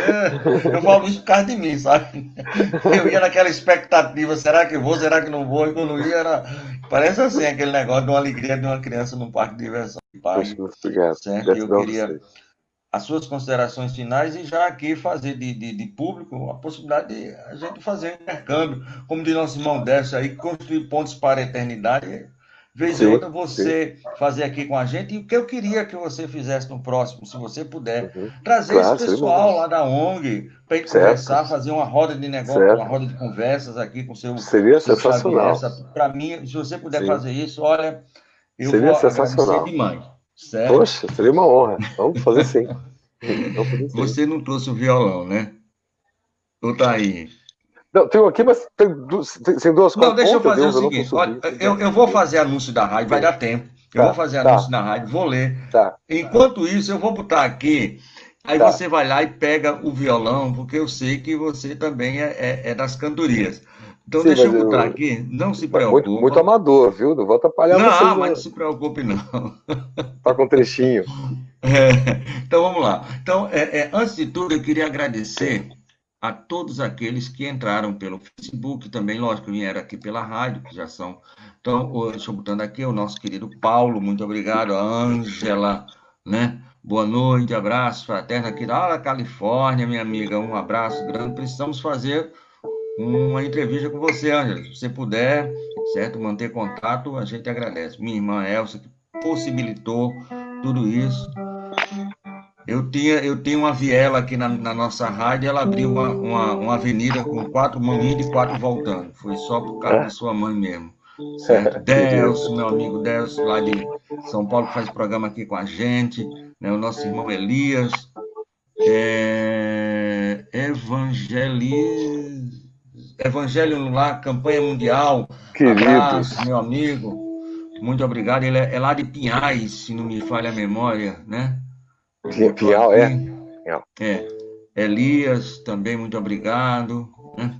[SPEAKER 1] eu falo isso por causa de mim, sabe? Eu ia naquela expectativa, será que vou, será que não vou? E quando ia, parece assim, aquele negócio de uma alegria de uma criança num parque de diversão,
[SPEAKER 2] Poxa,
[SPEAKER 1] parque,
[SPEAKER 2] muito obrigado.
[SPEAKER 1] certo? E eu
[SPEAKER 2] Gratidão a
[SPEAKER 1] queria
[SPEAKER 2] você.
[SPEAKER 1] as suas considerações finais e já aqui fazer de público a possibilidade de a gente fazer um intercâmbio, como diz nosso irmão Décio aí, construir pontos para a eternidade. Vez e
[SPEAKER 2] Sim,
[SPEAKER 1] outra
[SPEAKER 2] sim.
[SPEAKER 1] você fazer aqui com a gente, e o que eu queria que você fizesse no próximo, se você puder,
[SPEAKER 2] Uhum.
[SPEAKER 1] trazer esse
[SPEAKER 2] Claro, seria uma
[SPEAKER 1] pessoal
[SPEAKER 2] honra.
[SPEAKER 1] lá da ONG para a gente
[SPEAKER 2] Certo,
[SPEAKER 1] conversar, fazer uma roda de negócio, uma
[SPEAKER 2] certo.
[SPEAKER 1] roda de conversas aqui com o
[SPEAKER 2] Seria
[SPEAKER 1] seu Xavier.
[SPEAKER 2] sensacional.
[SPEAKER 1] Para mim, se você puder
[SPEAKER 2] Sim,
[SPEAKER 1] fazer isso, olha, eu
[SPEAKER 2] seria
[SPEAKER 1] vou agradecer
[SPEAKER 2] sensacional.
[SPEAKER 1] demais, certo?
[SPEAKER 2] Poxa, seria uma honra. Vamos fazer sim. Vamos fazer sim.
[SPEAKER 1] Você não trouxe o violão, né? Ou tá aí?
[SPEAKER 2] Não, tem um aqui, mas tem duas
[SPEAKER 1] Não,
[SPEAKER 2] cordas.
[SPEAKER 1] deixa eu
[SPEAKER 2] Ontem eu dei
[SPEAKER 1] fazer
[SPEAKER 2] um
[SPEAKER 1] o
[SPEAKER 2] violão para um
[SPEAKER 1] seguinte. Olha,
[SPEAKER 2] sobrinho. Pois
[SPEAKER 1] eu,
[SPEAKER 2] é,
[SPEAKER 1] eu vou fazer anúncio da rádio, vai
[SPEAKER 2] sim.
[SPEAKER 1] dar tempo. Eu vou
[SPEAKER 2] Tá,
[SPEAKER 1] fazer anúncio
[SPEAKER 2] tá,
[SPEAKER 1] da rádio, vou ler.
[SPEAKER 2] tá,
[SPEAKER 1] Enquanto isso, eu vou botar aqui. Aí
[SPEAKER 2] tá.
[SPEAKER 1] você vai lá e pega o violão, porque eu sei que você também é das cantorias. Então,
[SPEAKER 2] Sim,
[SPEAKER 1] deixa
[SPEAKER 2] mas
[SPEAKER 1] eu botar
[SPEAKER 2] eu.
[SPEAKER 1] aqui. Não se
[SPEAKER 2] Muito, muito
[SPEAKER 1] preocupa.
[SPEAKER 2] amador, viu? Não vou atrapalhar vocês
[SPEAKER 1] Não, mas não
[SPEAKER 2] no,
[SPEAKER 1] se preocupe, não.
[SPEAKER 2] tá com trechinho.
[SPEAKER 1] Então vamos lá. Então, antes de tudo, eu queria
[SPEAKER 2] Sim.
[SPEAKER 1] agradecer a todos aqueles que entraram pelo Facebook, também, lógico, vieram aqui pela rádio, que já são. Então, deixa eu botando aqui o nosso querido Paulo, muito obrigado, a Ângela, né? Boa noite, abraço fraterno aqui da Califórnia, minha amiga, um abraço grande. Precisamos fazer uma entrevista com você, Ângela. Se você puder, certo? Manter contato, a gente agradece. Minha irmã Elsa, que possibilitou tudo isso. Eu tinha uma viela aqui na nossa rádio, ela abriu uma avenida com 4 indo e 4 voltando. Foi só por causa de
[SPEAKER 2] Ah,
[SPEAKER 1] sua mãe mesmo, certo?
[SPEAKER 2] querido.
[SPEAKER 1] Delcio, meu amigo Delcio, lá de São Paulo, que faz programa aqui com a gente, né? O nosso irmão Elias, Evangelho lá, campanha mundial,
[SPEAKER 2] Queridos.
[SPEAKER 1] abraço, meu amigo, muito obrigado. Ele é lá de Pinhais, se não me falha a memória, né? Ele botou
[SPEAKER 2] Pinhal, é?
[SPEAKER 1] aqui.
[SPEAKER 2] Pinhal.
[SPEAKER 1] É, Elias, também muito obrigado, né?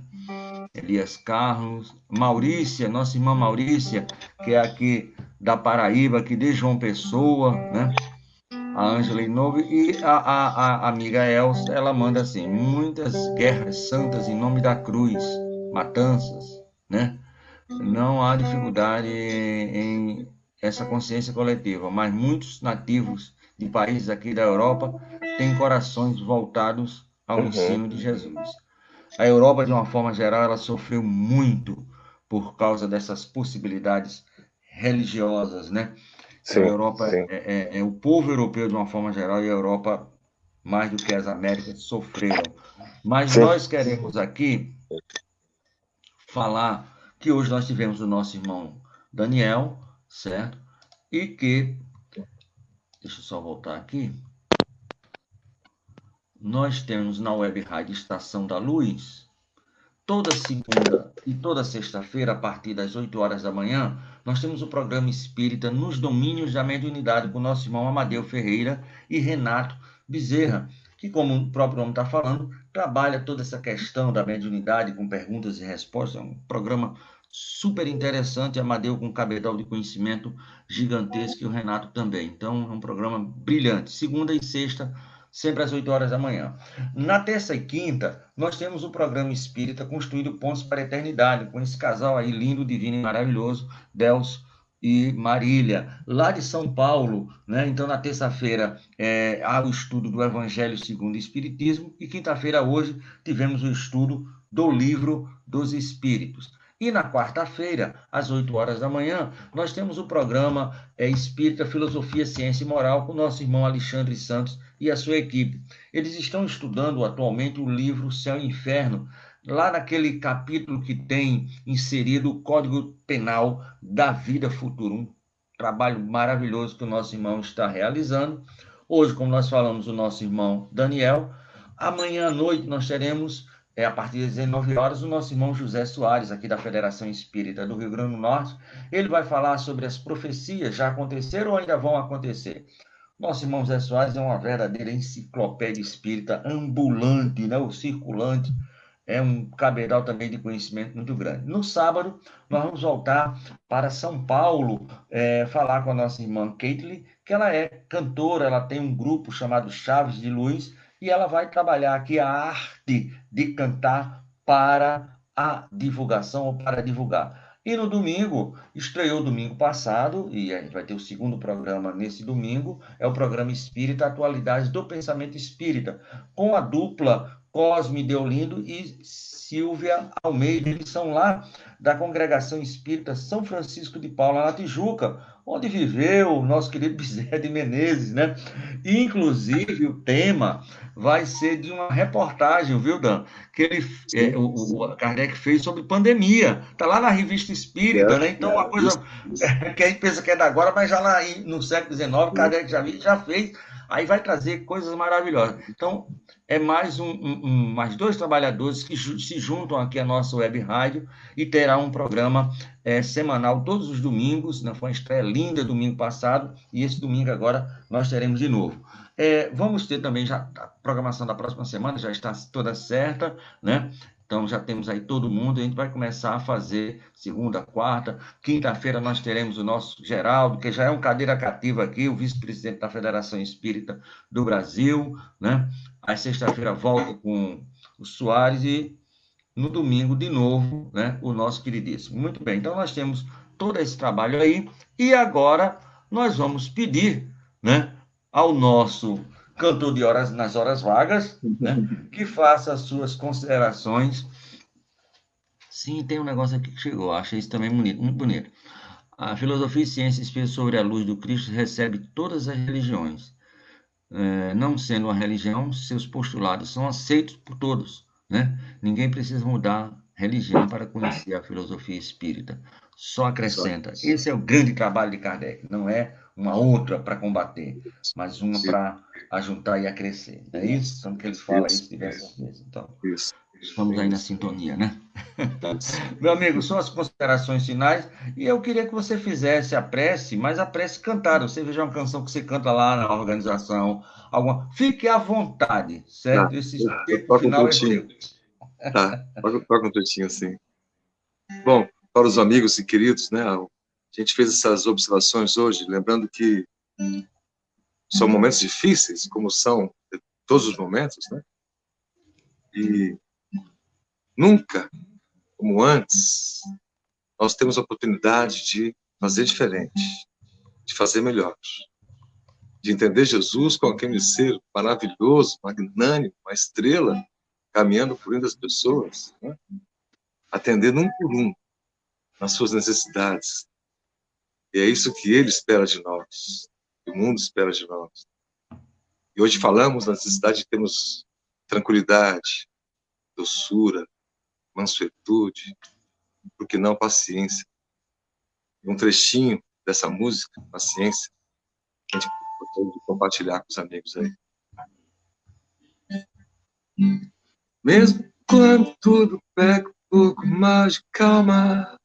[SPEAKER 1] Elias Carlos, Maurícia, nossa irmã Maurícia, que é aqui da Paraíba, aqui de João Pessoa, né? A Ângela Inoue e a amiga Elsa, ela manda assim, muitas guerras santas em nome da cruz, matanças, né? Não há dificuldade em essa consciência coletiva, mas muitos nativos de países aqui da Europa têm corações voltados ao
[SPEAKER 2] Uhum.
[SPEAKER 1] ensino de Jesus. A Europa, de uma forma geral, ela sofreu muito por causa dessas possibilidades religiosas, né? Então, a
[SPEAKER 2] Sim,
[SPEAKER 1] Europa
[SPEAKER 2] sim,
[SPEAKER 1] é o povo europeu, de uma forma geral, e a Europa, mais do que as Américas, sofreram. Mas
[SPEAKER 2] sim.
[SPEAKER 1] nós queremos aqui falar que hoje nós tivemos o nosso irmão Daniel, certo? e que, deixa eu só voltar aqui, nós temos na Web Rádio Estação da Luz, toda segunda e toda sexta-feira, a partir das 8 horas da manhã, nós temos o programa Espírita nos Domínios da Mediunidade, com o nosso irmão Amadeu Ferreira e Renato Bezerra, que, como o próprio nome está falando, trabalha toda essa questão da mediunidade com perguntas e respostas. É um programa super interessante, Amadeu com um cabedal de conhecimento gigantesco e o Renato também. Então, é um programa brilhante. Segunda e sexta, sempre às 8 horas da manhã. Na terça e quinta, nós temos o programa Espírita Construído Pontos para a Eternidade, com esse casal aí lindo, divino e maravilhoso, Delcio e Marília, lá de São Paulo, né? Então, na terça-feira, há o estudo do Evangelho segundo o Espiritismo, e quinta-feira, hoje, tivemos o estudo do Livro dos Espíritos. E na quarta-feira, às 8 horas da manhã, nós temos o programa Espírita, Filosofia, Ciência e Moral, com o nosso irmão Alexandre Santos e a sua equipe. Eles estão estudando atualmente o livro Céu e Inferno, lá naquele capítulo que tem inserido o Código Penal da Vida Futura. Um trabalho maravilhoso que o nosso irmão está realizando. Hoje, como nós falamos, o nosso irmão Daniel. Amanhã à noite nós teremos, a partir das 19 horas, o nosso irmão José Soares, aqui da Federação Espírita do Rio Grande do Norte. Ele vai falar sobre as profecias, já aconteceram ou ainda vão acontecer. Nosso irmão Zé Soares é uma verdadeira enciclopédia espírita ambulante, né? O circulante. É um cabedal também de conhecimento muito grande. No sábado, nós vamos voltar para São Paulo, falar com a nossa irmã Caitlin, que ela é cantora, ela tem um grupo chamado Chaves de Luz, e ela vai trabalhar aqui a arte de cantar para a divulgação ou para divulgar. E no domingo, estreou domingo passado, e a gente vai ter o segundo programa nesse domingo, é o programa Espírita, Atualidades do Pensamento Espírita, com a dupla Cosme Deolindo e Silvia Almeida. Eles são lá da Congregação Espírita São Francisco de Paula, na Tijuca, onde viveu o nosso querido Bezerra de Menezes, né? E, inclusive, o tema vai ser de uma reportagem, viu, Dan? Que o Kardec fez sobre pandemia. Está lá na Revista Espírita, né? Então, uma coisa que a gente pensa que é da agora, mas já lá no século XIX, Kardec já fez. Aí vai trazer coisas maravilhosas. Então, é mais dois trabalhadores que se juntam aqui à nossa web rádio e terá um programa semanal todos os domingos, né? Foi uma estreia linda domingo passado, e esse domingo agora nós teremos de novo. Vamos ter também, já a programação da próxima semana já está toda certa, né? Então, já temos aí todo mundo, a gente vai começar a fazer segunda, quarta, quinta-feira nós teremos o nosso Geraldo, que já é um cadeira cativa aqui, o vice-presidente da Federação Espírita do Brasil, né? Aí, sexta-feira, volta com o Soares e no domingo, de novo, né? O nosso queridíssimo. Muito bem, então nós temos todo esse trabalho aí, e agora nós vamos pedir, né, ao nosso cantor de horas nas horas vagas, né, que faça as suas considerações. Sim, tem um negócio aqui que chegou, achei isso também bonito, muito bonito. A filosofia e ciência espírita sobre a luz do Cristo recebe todas as religiões. Não sendo uma religião, seus postulados são aceitos por todos, né? Ninguém precisa mudar religião para conhecer a filosofia espírita. Só acrescenta. Esse é o grande trabalho de Kardec. Não é uma outra para combater, mas uma para ajuntar e a crescer. É isso? Então, que ele fala isso diversas vezes. Então, estamos aí na sintonia, né? Meu amigo, são as considerações finais, e eu queria que você fizesse a prece, mas a prece cantada. Você veja uma canção que você canta lá na organização, alguma. Fique à vontade, certo? Esse tempo final é seu.
[SPEAKER 2] Tá, toca um tantinho assim. Bom, para os amigos e queridos, né? A gente fez essas observações hoje, lembrando que são momentos difíceis, como são todos os momentos, né? E nunca, como antes, nós temos a oportunidade de fazer diferente, de fazer melhor, de entender Jesus como aquele ser maravilhoso, magnânimo, uma estrela, caminhando por entre as pessoas, né? Atendendo um por um nas suas necessidades. E é isso que ele espera de nós, que o mundo espera de nós. E hoje falamos da necessidade de termos tranquilidade, doçura, mansuetude, por que não paciência. Um trechinho dessa música, paciência, a gente pode compartilhar com os amigos aí. Mesmo quando tudo pega um pouco mais de calma,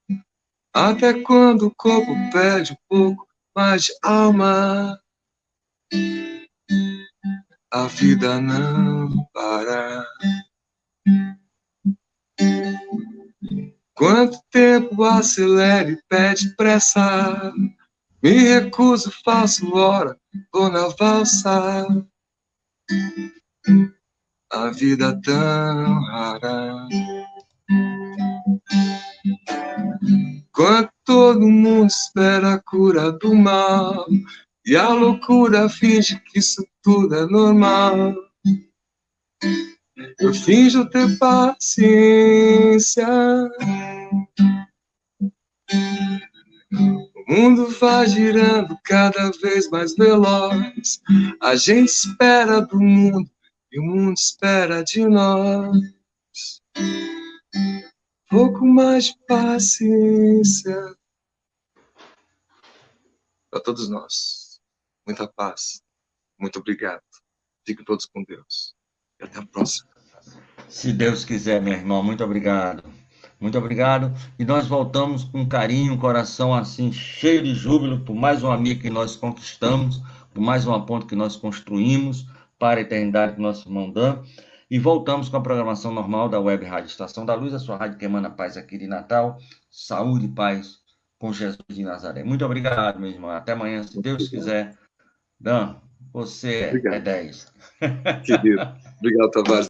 [SPEAKER 2] até quando o corpo perde um pouco mais de alma, a vida não para. Quanto tempo acelera e pede pressa, me recuso, faço hora, vou na valsa. A vida tão rara. Quando todo mundo espera a cura do mal e a loucura finge que isso tudo é normal, eu finjo ter paciência. O mundo vai girando cada vez mais veloz. A gente espera do mundo e o mundo espera de nós. Pouco mais de paciência. Para todos nós. Muita paz. Muito obrigado. Fiquem todos com Deus. E até a próxima.
[SPEAKER 1] Se Deus quiser, meu irmão, muito obrigado. Muito obrigado. E nós voltamos com carinho, um coração assim, cheio de júbilo, por mais um amigo que nós conquistamos, por mais uma ponte que nós construímos para a eternidade com nosso irmão Dan. E voltamos com a programação normal da Web Rádio Estação da Luz, a sua rádio que emana paz aqui de Natal. Saúde e paz com Jesus de Nazaré. Muito obrigado, meu irmão. Até amanhã, se Deus quiser. Dan, você é 10.
[SPEAKER 2] Querido. Obrigado, Tavares.